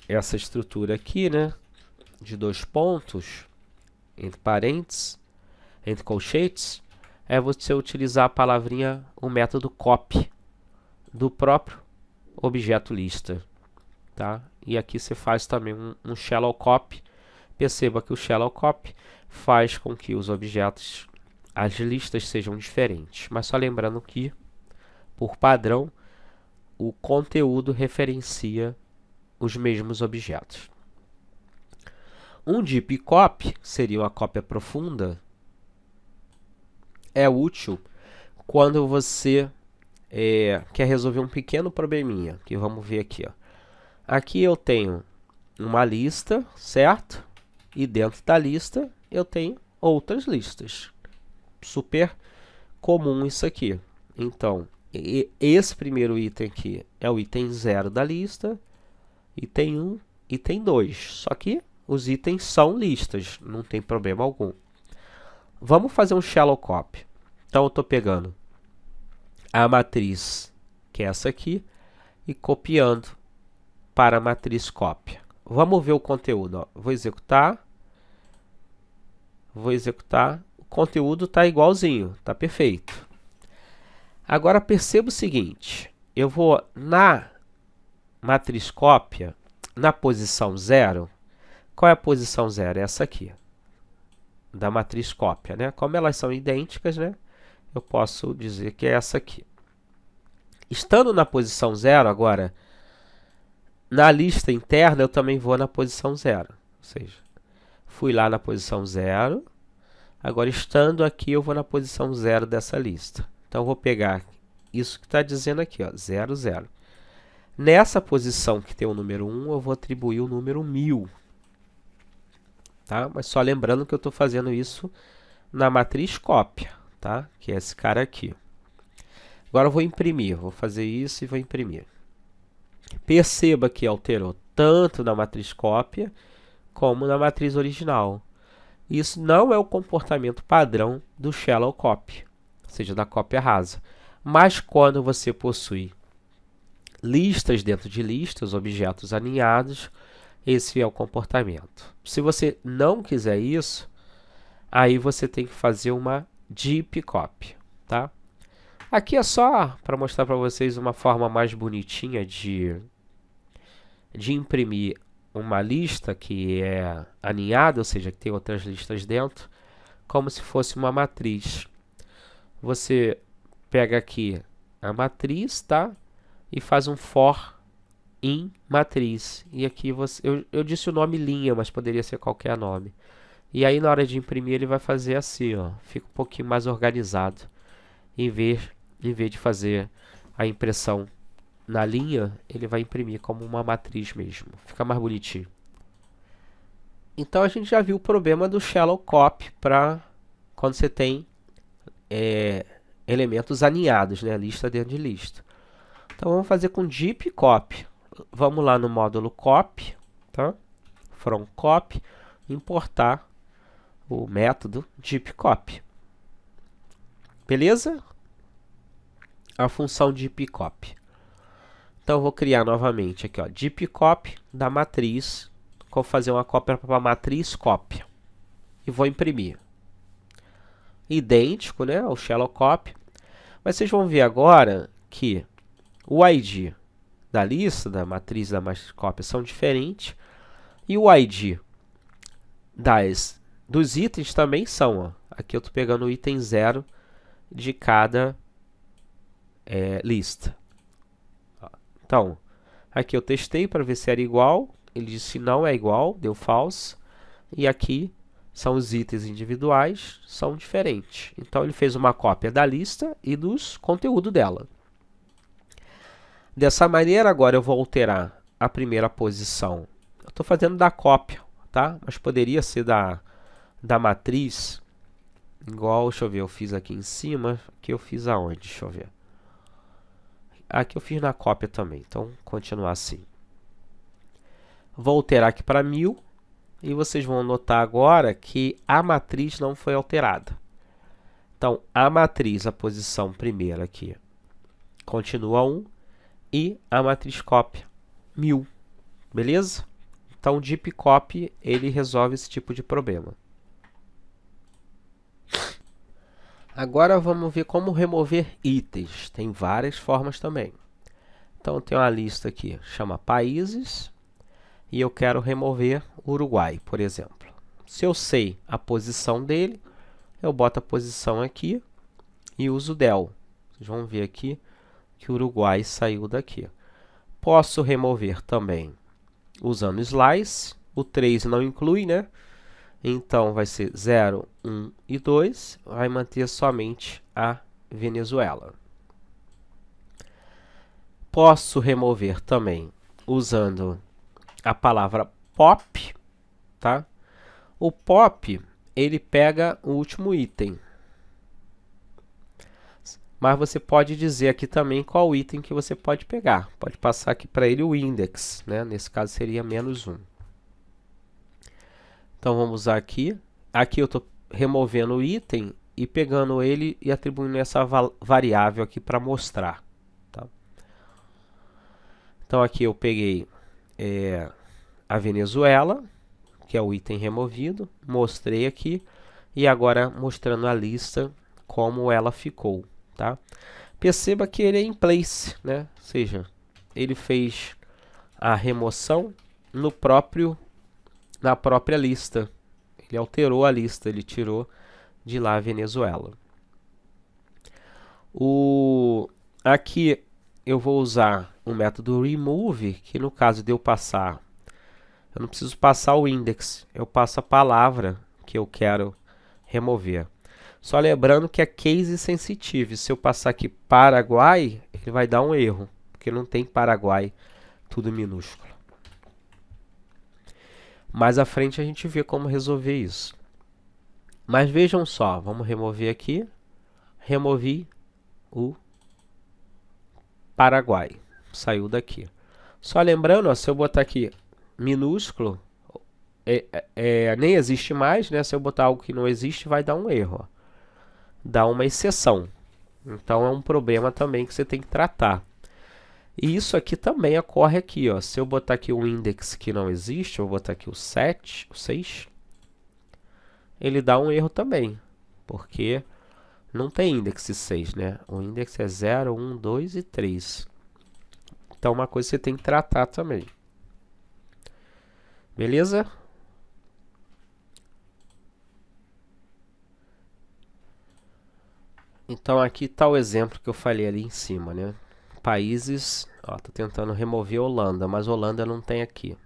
Speaker 1: essa estrutura aqui, né, de 2 pontos, entre parênteses, entre colchetes, é você utilizar a palavrinha, o método copy, do próprio objeto lista. Tá? E aqui você faz também um shallow copy. Perceba que o shallow copy faz com que os objetos, as listas sejam diferentes. Mas só lembrando que, por padrão, o conteúdo referencia os mesmos objetos. Um deep copy, seria uma cópia profunda, é útil quando você quer resolver um pequeno probleminha, que vamos ver aqui. Ó. Aqui eu tenho uma lista, certo? E dentro da lista eu tenho outras listas. Super comum isso aqui. Então, esse primeiro item aqui é o item 0 da lista, item 1, item 2. Só que os itens são listas, não tem problema algum. Vamos fazer um shallow copy. Então, eu estou pegando a matriz, que é essa aqui, e copiando para a matriz cópia. Vamos ver o conteúdo. Ó. Vou executar. O conteúdo está igualzinho, está perfeito. Agora perceba o seguinte, eu vou na matriz cópia, na posição 0, qual é a posição 0? Essa aqui, da matriz cópia, né? Como elas são idênticas, né? Eu posso dizer que é essa aqui. Estando na posição 0 agora, na lista interna eu também vou na posição 0, ou seja, fui lá na posição 0, agora estando aqui eu vou na posição 0 dessa lista. Então, eu vou pegar isso que está dizendo aqui, ó, 0, 0. Nessa posição que tem o número 1, eu vou atribuir o número 1000. Tá? Mas só lembrando que eu estou fazendo isso na matriz cópia, tá? Que é esse cara aqui. Agora eu vou imprimir, vou fazer isso e vou imprimir. Perceba que alterou tanto na matriz cópia como na matriz original. Isso não é o comportamento padrão do shallow copy, ou seja, da cópia rasa. Mas quando você possui listas dentro de listas, objetos alinhados, esse é o comportamento. Se você não quiser isso, aí você tem que fazer uma deep copy, tá? Aqui é só para mostrar para vocês uma forma mais bonitinha de imprimir uma lista que é alinhada, ou seja, que tem outras listas dentro, como se fosse uma matriz. Você pega aqui a matriz, tá? E faz um for in matriz. E aqui eu disse o nome linha, mas poderia ser qualquer nome. E aí na hora de imprimir ele vai fazer assim, ó, fica um pouquinho mais organizado, em vez de fazer a impressão na linha, ele vai imprimir como uma matriz mesmo. Fica mais bonitinho. Então a gente já viu o problema do shallow copy para quando você tem elementos alinhados, né? Lista dentro de lista. Então vamos fazer com deep copy. Vamos lá no módulo copy, tá? From copy, importar o método deep copy. Beleza? A função deep copy. Então, eu vou criar novamente aqui, ó, deep copy da matriz. Vou fazer uma cópia para a matriz cópia. E vou imprimir. Idêntico, né, ao shallow copy. Mas vocês vão ver agora que o ID da lista, da matriz da matriz cópia são diferentes. E o ID dos itens também são. Ó. Aqui eu estou pegando o item 0 de cada lista. Então, aqui eu testei para ver se era igual, ele disse não é igual, deu false, e aqui são os itens individuais, são diferentes. Então, ele fez uma cópia da lista e dos conteúdos dela. Dessa maneira, agora eu vou alterar a primeira posição. Eu estou fazendo da cópia, tá? Mas poderia ser da matriz, igual, deixa eu ver, eu fiz aqui em cima, aqui eu fiz aonde, deixa eu ver. Aqui eu fiz na cópia também, então continuar assim. Vou alterar aqui para 1000 E vocês vão notar agora que a matriz não foi alterada. Então, a matriz, a posição primeira aqui, continua 1 e a matriz cópia, 1000. Beleza? Então, o deep copy, ele resolve esse tipo de problema. Agora, vamos ver como remover itens. Tem várias formas também. Então, tem uma lista aqui, chama países, e eu quero remover o Uruguai, por exemplo. Se eu sei a posição dele, eu boto a posição aqui e uso del. Vocês vão ver aqui que o Uruguai saiu daqui. Posso remover também usando slice. O 3 não inclui, né? Então, vai ser 0, 1 e 2. Vai manter somente a Venezuela. Posso remover também usando a palavra pop, tá? O pop, ele pega o último item. Mas você pode dizer aqui também qual item que você pode pegar. Pode passar aqui para ele o index, né? Nesse caso seria -1. Então vamos usar aqui. Aqui eu estou removendo o item e pegando ele e atribuindo essa variável aqui para mostrar. Tá? Então aqui eu peguei a Venezuela, que é o item removido, mostrei aqui e agora mostrando a lista como ela ficou. Tá? Perceba que ele é in place, né? Ou seja, ele fez a remoção na própria lista. Ele alterou a lista, ele tirou de lá a Venezuela. Aqui eu vou usar o método remove, que no caso de eu passar, eu não preciso passar o index, eu passo a palavra que eu quero remover. Só lembrando que é case sensitive. Se eu passar aqui Paraguai, ele vai dar um erro, porque não tem Paraguai, tudo minúsculo. Mais à frente a gente vê como resolver isso. Mas vejam só, vamos remover aqui. Removi o Paraguai. Saiu daqui. Só lembrando, ó, se eu botar aqui minúsculo, nem existe mais, né? Se eu botar algo que não existe, vai dar um erro. Ó. Dá uma exceção. Então é um problema também que você tem que tratar. E isso aqui também ocorre aqui, ó. Se eu botar aqui um index que não existe, eu vou botar aqui o 7, o 6, ele dá um erro também, porque não tem index 6, né? O index é 0, 1, 2 e 3. Então uma coisa que você tem que tratar também. Beleza? Então aqui está o exemplo que eu falei ali em cima, né? Países, ó, tô tentando remover a Holanda, mas Holanda não tem aqui.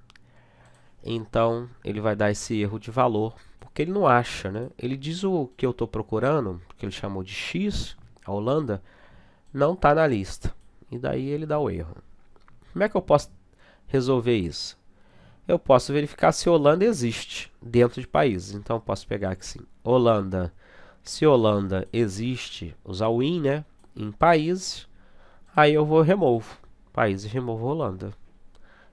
Speaker 1: Então ele vai dar esse erro de valor, porque ele não acha, né? Ele diz o que eu estou procurando, que ele chamou de X, a Holanda, não está na lista. E daí ele dá o erro. Como é que eu posso resolver isso? Eu posso verificar se Holanda existe dentro de países. Então eu posso pegar aqui assim, Holanda. Se Holanda existe, usar o in, né, em países, aí eu vou remove. Países, removo Holanda.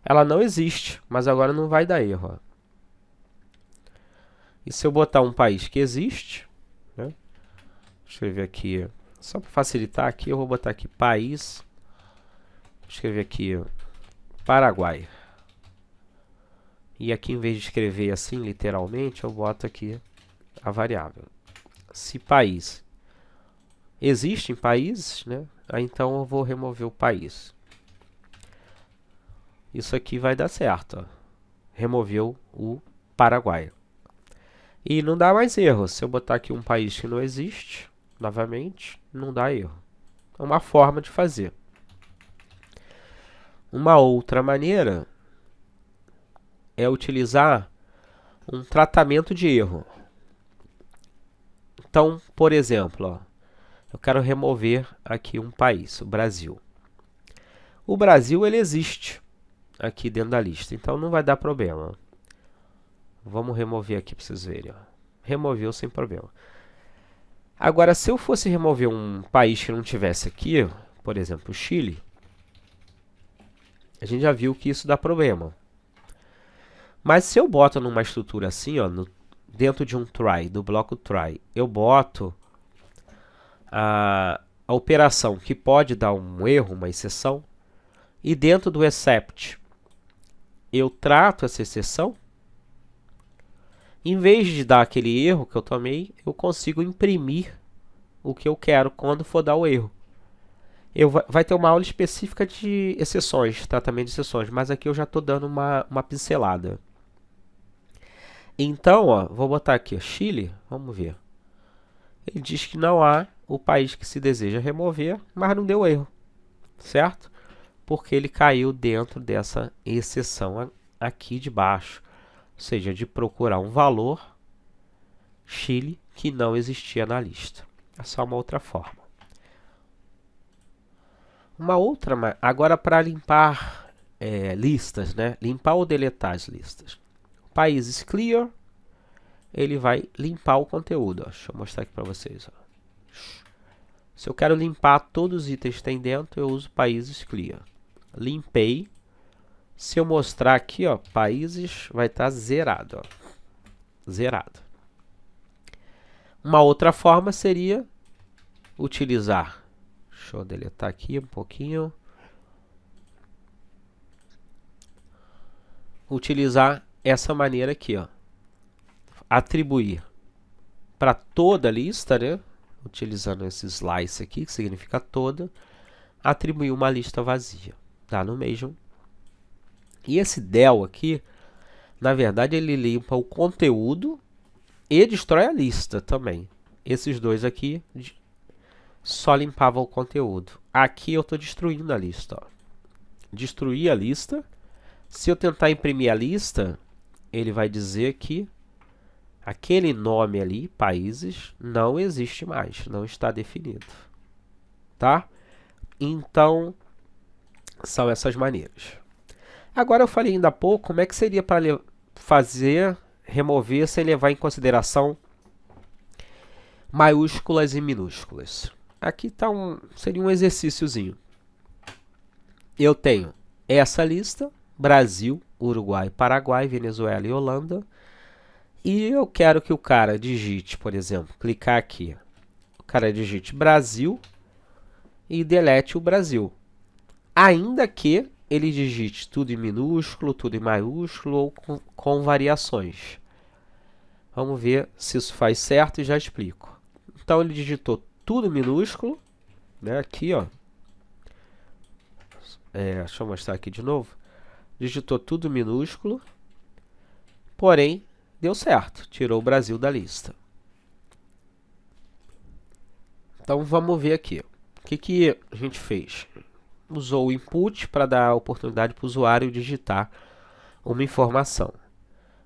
Speaker 1: Ela não existe, mas agora não vai dar erro. Ó. E se eu botar um país que existe, né, deixa eu escrever aqui, só para facilitar aqui, eu vou botar aqui país, vou escrever aqui Paraguai. E aqui, em vez de escrever assim, literalmente, eu boto aqui a variável. Se país existe em países, né? Aí então eu vou remover o país. Isso aqui vai dar certo. Ó. Removeu o Paraguai. E não dá mais erro. Se eu botar aqui um país que não existe, novamente, não dá erro. É uma forma de fazer. Uma outra maneira é utilizar um tratamento de erro. Então, por exemplo, ó, eu quero remover aqui um país, o Brasil. O Brasil ele existe aqui dentro da lista, então não vai dar problema. Vamos remover aqui para vocês verem. Ó. Removeu sem problema. Agora, se eu fosse remover um país que não tivesse aqui, por exemplo, o Chile, a gente já viu que isso dá problema. Mas se eu boto numa estrutura assim, ó, dentro de um try, do bloco try, eu boto a operação que pode dar um erro, uma exceção, e dentro do except eu trato essa exceção, em vez de dar aquele erro que eu tomei, eu consigo imprimir o que eu quero quando for dar o erro. Vai ter uma aula específica de exceções, tratamento de exceções, mas aqui eu já estou dando uma pincelada. Então, ó, vou botar aqui, ó, Chile, vamos ver. Ele diz que não há o país que se deseja remover, mas não deu erro, certo? Porque ele caiu dentro dessa exceção aqui de baixo, ou seja, de procurar um valor Chile que não existia na lista. É só uma outra forma. Uma outra, agora para limpar listas, né? Limpar ou deletar as listas. Países clear, ele vai limpar o conteúdo. Ó. Deixa eu mostrar aqui para vocês. Ó. Se eu quero limpar todos os itens que tem dentro, eu uso países clear. Limpei. Se eu mostrar aqui, ó, países, vai estar zerado. Ó. Zerado. Uma outra forma seria utilizar. Deixa eu deletar aqui um pouquinho. Utilizar essa maneira aqui, ó. Atribuir para toda a lista, né? Utilizando esse slice aqui, que significa toda. Atribuir uma lista vazia. Tá no mesmo. E esse del aqui, na verdade, ele limpa o conteúdo e destrói a lista também. Esses dois aqui só limpavam o conteúdo. Aqui eu estou destruindo a lista. Ó. Destruir a lista. Se eu tentar imprimir a lista, ele vai dizer que aquele nome ali, países, não existe mais, não está definido. Tá? Então, são essas maneiras. Agora eu falei ainda há pouco como é que seria para remover sem levar em consideração maiúsculas e minúsculas. Aqui tá seria um exercíciozinho. Eu tenho essa lista, Brasil, Uruguai, Paraguai, Venezuela e Holanda. E eu quero que o cara digite, por exemplo, clicar aqui. O cara digite Brasil e delete o Brasil. Ainda que ele digite tudo em minúsculo, tudo em maiúsculo ou com variações. Vamos ver se isso faz certo e já explico. Então ele digitou tudo minúsculo, né? Aqui, ó. Deixa eu mostrar aqui de novo. Digitou tudo minúsculo, porém deu certo, tirou o Brasil da lista. Então vamos ver aqui. O que a gente fez? Usou o input para dar a oportunidade para o usuário digitar uma informação.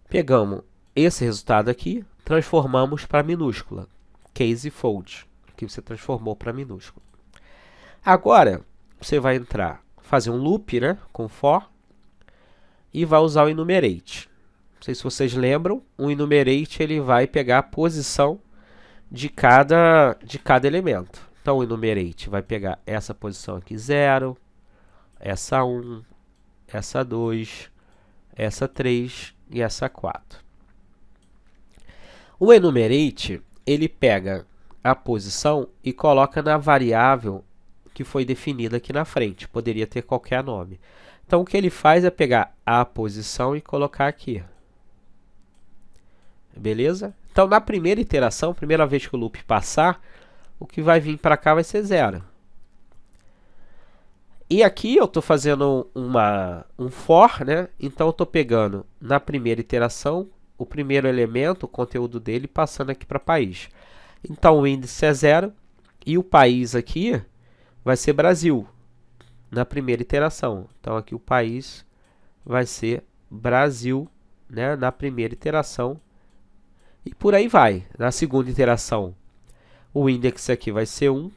Speaker 1: Pegamos esse resultado aqui, transformamos para minúscula. Case fold, que você transformou para minúscula. Agora, você vai fazer um loop, né, com for, e vai usar o enumerate. Não sei se vocês lembram, o enumerate ele vai pegar a posição de cada elemento. Então, o enumerate vai pegar essa posição aqui, 0, essa 1, essa 2, essa 3 e essa 4. O enumerate, ele pega a posição e coloca na variável que foi definida aqui na frente. Poderia ter qualquer nome. Então, o que ele faz é pegar a posição e colocar aqui. Beleza? Então, na primeira iteração, primeira vez que o loop passar, o que vai vir para cá vai ser 0. E aqui eu estou fazendo um for, né? Então, eu estou pegando na primeira iteração o primeiro elemento, o conteúdo dele, passando aqui para país. Então, o índice é 0 e o país aqui vai ser Brasil, na primeira iteração. Então, aqui o país vai ser Brasil, né? Na primeira iteração. E por aí vai. Na segunda iteração, o índice aqui vai ser 1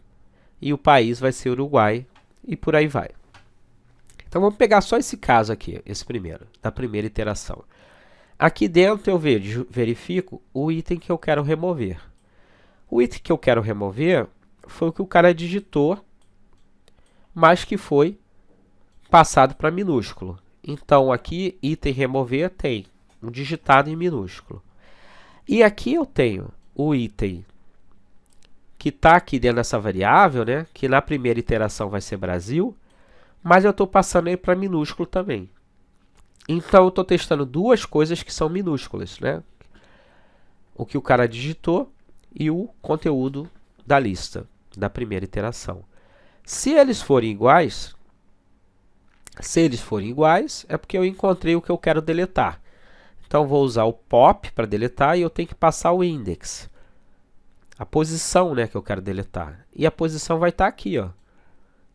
Speaker 1: e o país vai ser Uruguai e por aí vai. Então, vamos pegar só esse caso aqui, esse primeiro, da primeira iteração. Aqui dentro eu verifico o item que eu quero remover. O item que eu quero remover foi o que o cara digitou, mas que foi passado para minúsculo. Então, aqui, item remover tem um digitado em minúsculo. E aqui eu tenho o item que está aqui dentro dessa variável, né? Que na primeira iteração vai ser Brasil, mas eu estou passando ele para minúsculo também. Então, eu estou testando duas coisas que são minúsculas, né? O que o cara digitou e o conteúdo da lista, da primeira iteração. Se eles forem iguais, é porque eu encontrei o que eu quero deletar. Então, vou usar o pop para deletar e eu tenho que passar o index. A posição, né, que eu quero deletar. E a posição vai estar aqui, ó.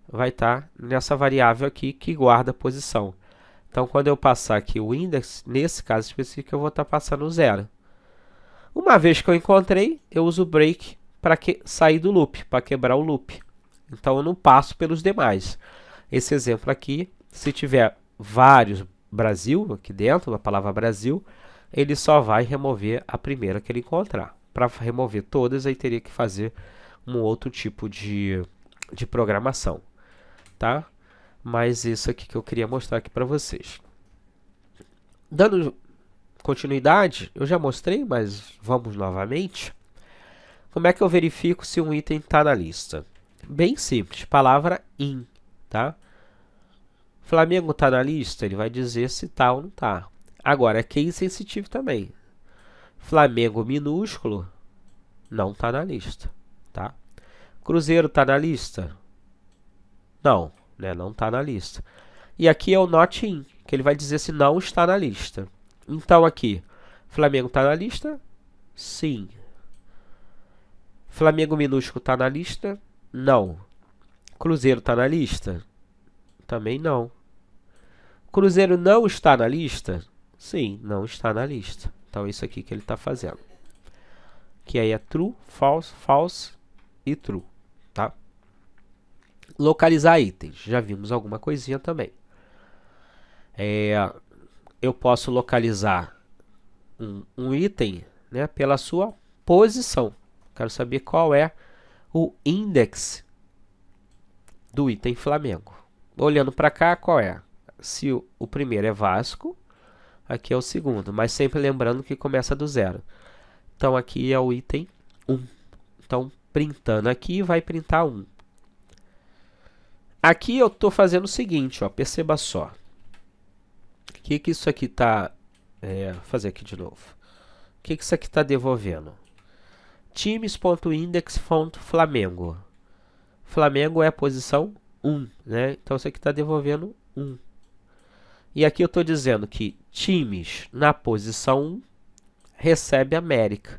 Speaker 1: Vai estar nessa variável aqui que guarda a posição. Então, quando eu passar aqui o index, nesse caso específico, eu vou estar passando o 0. Uma vez que eu encontrei, eu uso o break para sair do loop, para quebrar o loop. Então, eu não passo pelos demais. Esse exemplo aqui, se tiver vários Brasil aqui dentro, a palavra Brasil, ele só vai remover a primeira que ele encontrar. Para remover todas, aí teria que fazer um outro tipo de programação, tá? Mas isso aqui que eu queria mostrar aqui para vocês. Dando continuidade, eu já mostrei, mas vamos novamente. Como é que eu verifico se um item está na lista? Bem simples, palavra in, tá? Flamengo está na lista, ele vai dizer se está ou não está. Agora, é case sensitivo também. Flamengo minúsculo não está na lista, tá? Cruzeiro está na lista? Não, né? Não está na lista. E aqui é o not in, que ele vai dizer se não está na lista. Então aqui, Flamengo está na lista? Sim. Flamengo minúsculo está na lista? Não. Cruzeiro está na lista? Também não. Cruzeiro não está na lista? Sim, não está na lista. Então, é isso aqui que ele está fazendo. Que aí é true, false, false e true, tá? Localizar itens. Já vimos alguma coisinha também. Eu posso localizar um item, né, pela sua posição. Quero saber qual é o index do item Flamengo. Olhando para cá, qual é? Se o primeiro é Vasco, aqui é o segundo, mas sempre lembrando que começa do 0. Então, aqui é o item 1. Então, printando aqui, vai printar 1. Aqui eu estou fazendo o seguinte, ó, perceba só. O que isso aqui está... fazer aqui de novo. O que isso aqui está devolvendo? Times.index.flamengo. Flamengo é a posição 1, né? Então, isso aqui está devolvendo 1. E aqui eu estou dizendo que times na posição 1 recebe América.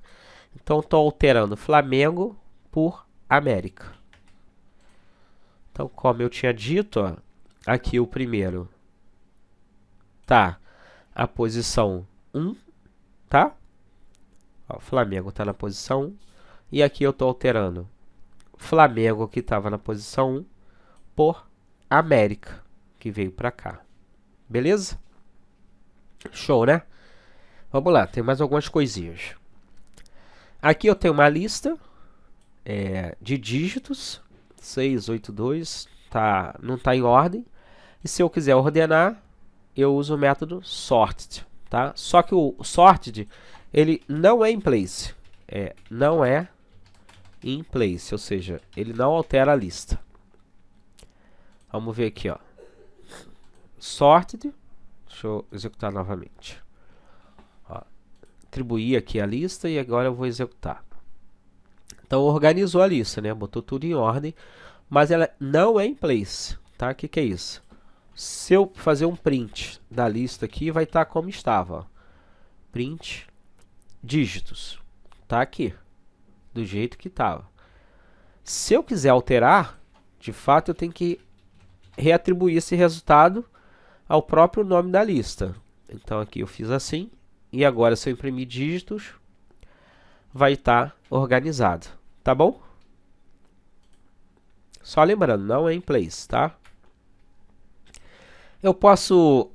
Speaker 1: Então, estou alterando Flamengo por América. Então, como eu tinha dito, ó, aqui o primeiro tá a posição 1, tá? Ó, Flamengo está na posição 1. E aqui eu estou alterando Flamengo, que estava na posição 1, por América, que veio para cá. Beleza? Show, né? Vamos lá, tem mais algumas coisinhas. Aqui eu tenho uma lista de dígitos, 682, não está em ordem. E se eu quiser ordenar, eu uso o método sorted, tá? Só que o sorted, ele não é in place. Não é in place, ou seja, ele não altera a lista. Vamos ver aqui, ó. Sorted, deixa eu executar novamente. Ó, atribuir aqui a lista e agora eu vou executar. Então, organizou a lista, né? Botou tudo em ordem, mas ela não é in place, tá? O que é isso? Se eu fazer um print da lista aqui, vai estar como estava, ó. Print dígitos, tá aqui, do jeito que estava. Se eu quiser alterar, de fato eu tenho que reatribuir esse resultado ao próprio nome da lista. Então aqui eu fiz assim, e agora se eu imprimir dígitos, vai estar organizado, tá bom? Só lembrando, não é in place, tá? Eu posso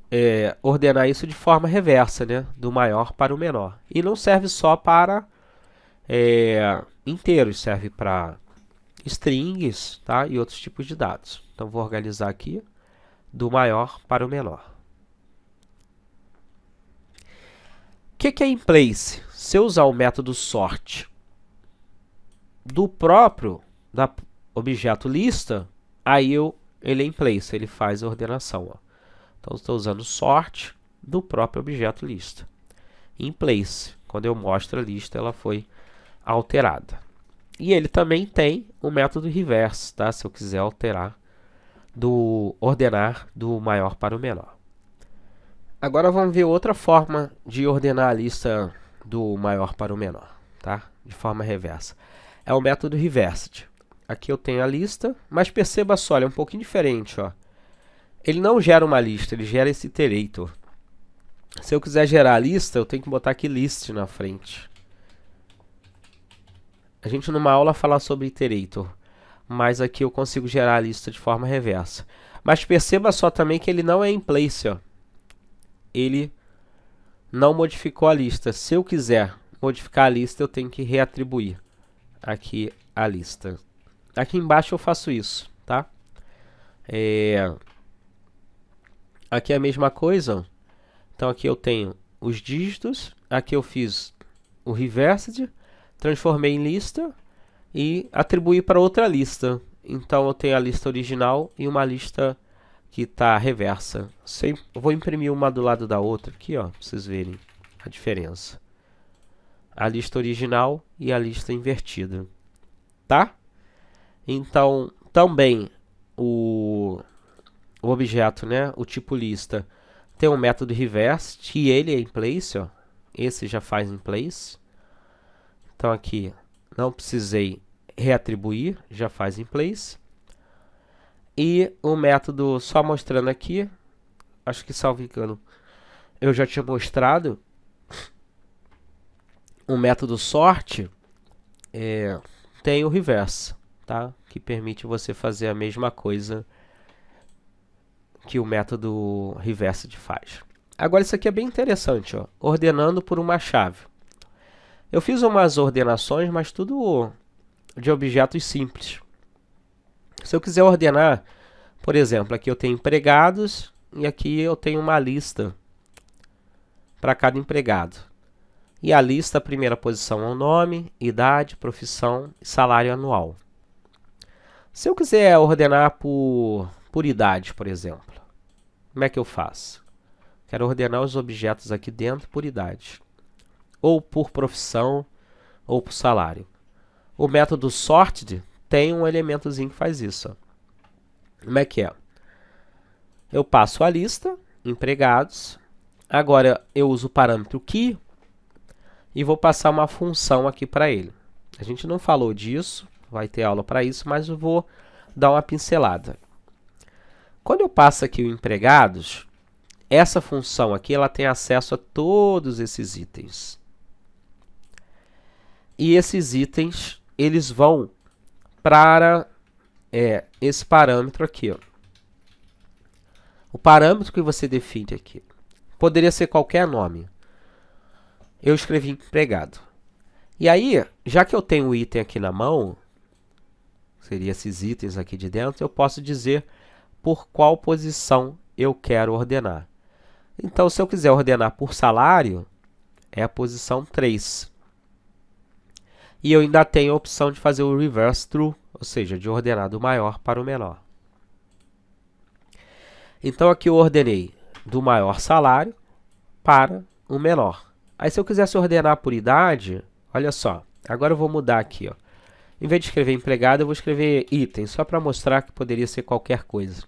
Speaker 1: ordenar isso de forma reversa, né? Do maior para o menor. E não serve só para inteiros, serve para strings, tá? E outros tipos de dados. Então, vou organizar aqui do maior para o menor. que é in place? Se eu usar o método sort do próprio objeto lista, aí ele é in place, ele faz a ordenação. Ó. Então, estou usando sort do próprio objeto lista. In place, quando eu mostro a lista, ela foi alterada. E ele também tem o método reverse, tá? Se eu quiser alterar, ordenar do maior para o menor. Agora vamos ver outra forma de ordenar a lista do maior para o menor, tá? De forma reversa. É o método reversed. Aqui eu tenho a lista, mas perceba só, ele é um pouquinho diferente, ó. Ele não gera uma lista, ele gera esse iterator. Se eu quiser gerar a lista, eu tenho que botar aqui list na frente. A gente numa aula fala sobre iterator, mas aqui eu consigo gerar a lista de forma reversa. Mas perceba só também que ele não é in place, ó. Ele não modificou a lista. Se eu quiser modificar a lista, eu tenho que reatribuir aqui a lista. Aqui embaixo eu faço isso, tá? Aqui é a mesma coisa. Então aqui eu tenho os dígitos, aqui eu fiz o reversed, transformei em lista e atribuí para outra lista. Então eu tenho a lista original e uma lista que está reversa. Eu vou imprimir uma do lado da outra aqui, ó, para vocês verem a diferença. A lista original e a lista invertida, tá? Então também o objeto, né, o tipo lista, tem um método reverse e ele é in place, ó. Esse já faz in place. Então aqui não precisei reatribuir, já faz in place. E o método, só mostrando aqui, acho que salvo engano, eu já tinha mostrado. O método sort tem o reverse, tá? Que permite você fazer a mesma coisa que o método reversed faz. Agora isso aqui é bem interessante, ó, ordenando por uma chave. Eu fiz umas ordenações, mas tudo de objetos simples. Se eu quiser ordenar, por exemplo, aqui eu tenho empregados e aqui eu tenho uma lista para cada empregado. E a lista, a primeira posição é o nome, idade, profissão e salário anual. Se eu quiser ordenar por idade, por exemplo, como é que eu faço? Quero ordenar os objetos aqui dentro por idade, ou por profissão, ou por salário. O método sorted tem um elementozinho que faz isso. Ó. Como é que é? Eu passo a lista, empregados. Agora eu uso o parâmetro key e vou passar uma função aqui para ele. A gente não falou disso, vai ter aula para isso, mas eu vou dar uma pincelada. Quando eu passo aqui o empregados, essa função aqui ela tem acesso a todos esses itens. E esses itens, eles vão para esse parâmetro aqui. Ó. O parâmetro que você define aqui poderia ser qualquer nome. Eu escrevi empregado. E aí, já que eu tenho o item aqui na mão, seria esses itens aqui de dentro, eu posso dizer por qual posição eu quero ordenar. Então, se eu quiser ordenar por salário, é a posição 3. E eu ainda tenho a opção de fazer o reverse true, ou seja, de ordenar do maior para o menor. Então, aqui eu ordenei do maior salário para o menor. Aí, se eu quisesse ordenar por idade, olha só, agora eu vou mudar aqui. Ó. Em vez de escrever empregado, eu vou escrever item, só para mostrar que poderia ser qualquer coisa.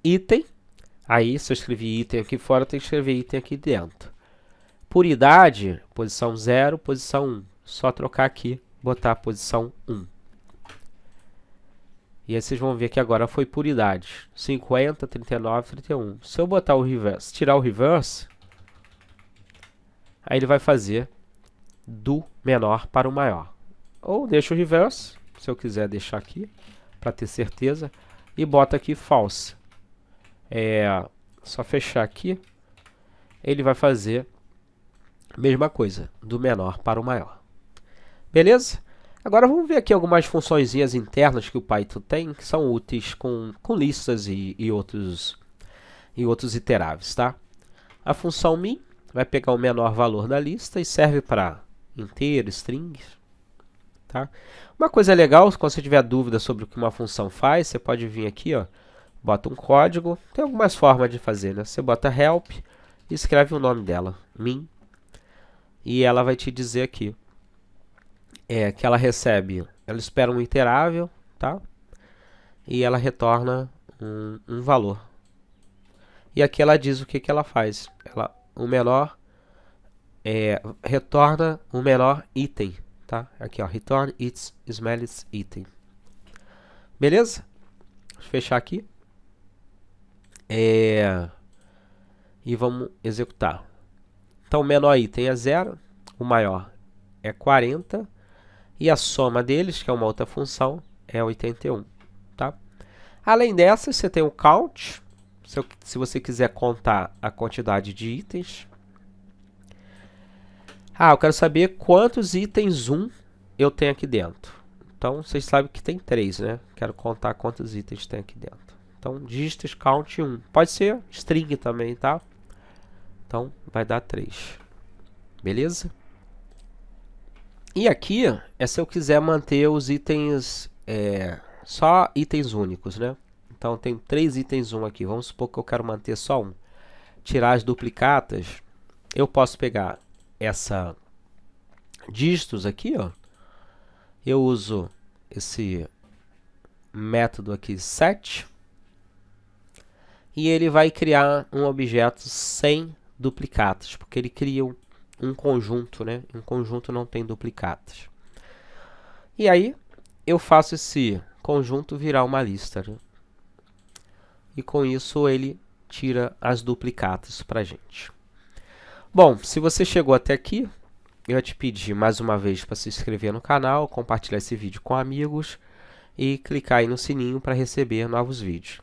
Speaker 1: Item, aí se eu escrevi item aqui fora, eu tenho que escrever item aqui dentro. Por idade, posição 0, posição 1. Só trocar aqui, botar a posição 1. E aí vocês vão ver que agora foi por idade. 50, 39, 31. Se eu botar o reverse, tirar o reverse, aí ele vai fazer do menor para o maior. Ou deixa o reverse, se eu quiser deixar aqui, para ter certeza, e bota aqui false. Só fechar aqui, ele vai fazer a mesma coisa, do menor para o maior. Beleza? Agora vamos ver aqui algumas funçõezinhas internas que o Python tem, que são úteis com listas e outros iteráveis, tá? A função min, vai pegar o menor valor da lista e serve para inteiro, strings, tá? Uma coisa legal, quando você tiver dúvida sobre o que uma função faz, você pode vir aqui, ó, bota um código, tem algumas formas de fazer, né? Você bota help e escreve o nome dela, min, e ela vai te dizer aqui que ela recebe, ela espera um iterável, tá? E ela retorna um valor. E aqui ela diz o que ela faz. O menor retorna o menor item, tá? Aqui, ó, return its smallest item. Beleza? Vou fechar aqui. E vamos executar. Então, o menor item é 0, o maior é 40, e a soma deles, que é uma outra função, é 81. Tá? Além dessa, você tem o count, se você quiser contar a quantidade de itens. Eu quero saber quantos itens 1 eu tenho aqui dentro. Então, vocês sabem que tem 3, né? Quero contar quantos itens tem aqui dentro. Então, dígitos count 1. Pode ser string também, tá? Então, vai dar 3. Beleza? E aqui é se eu quiser manter os itens, só itens únicos, né? Então, tem 3 itens 1 aqui. Vamos supor que eu quero manter só um. Tirar as duplicatas. Eu posso pegar essa dígitos aqui, ó. Eu uso esse método aqui, set. E ele vai criar um objeto sem duplicatas, porque ele cria um conjunto, né? Um conjunto não tem duplicatas. E aí, eu faço esse conjunto virar uma lista, né? E com isso ele tira as duplicatas para a gente. Bom, se você chegou até aqui, eu ia te pedir mais uma vez para se inscrever no canal, compartilhar esse vídeo com amigos e clicar aí no sininho para receber novos vídeos.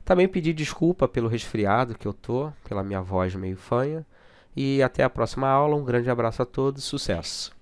Speaker 1: Também pedir desculpa pelo resfriado que eu tô, pela minha voz meio fanha. E até a próxima aula. Um grande abraço a todos, sucesso!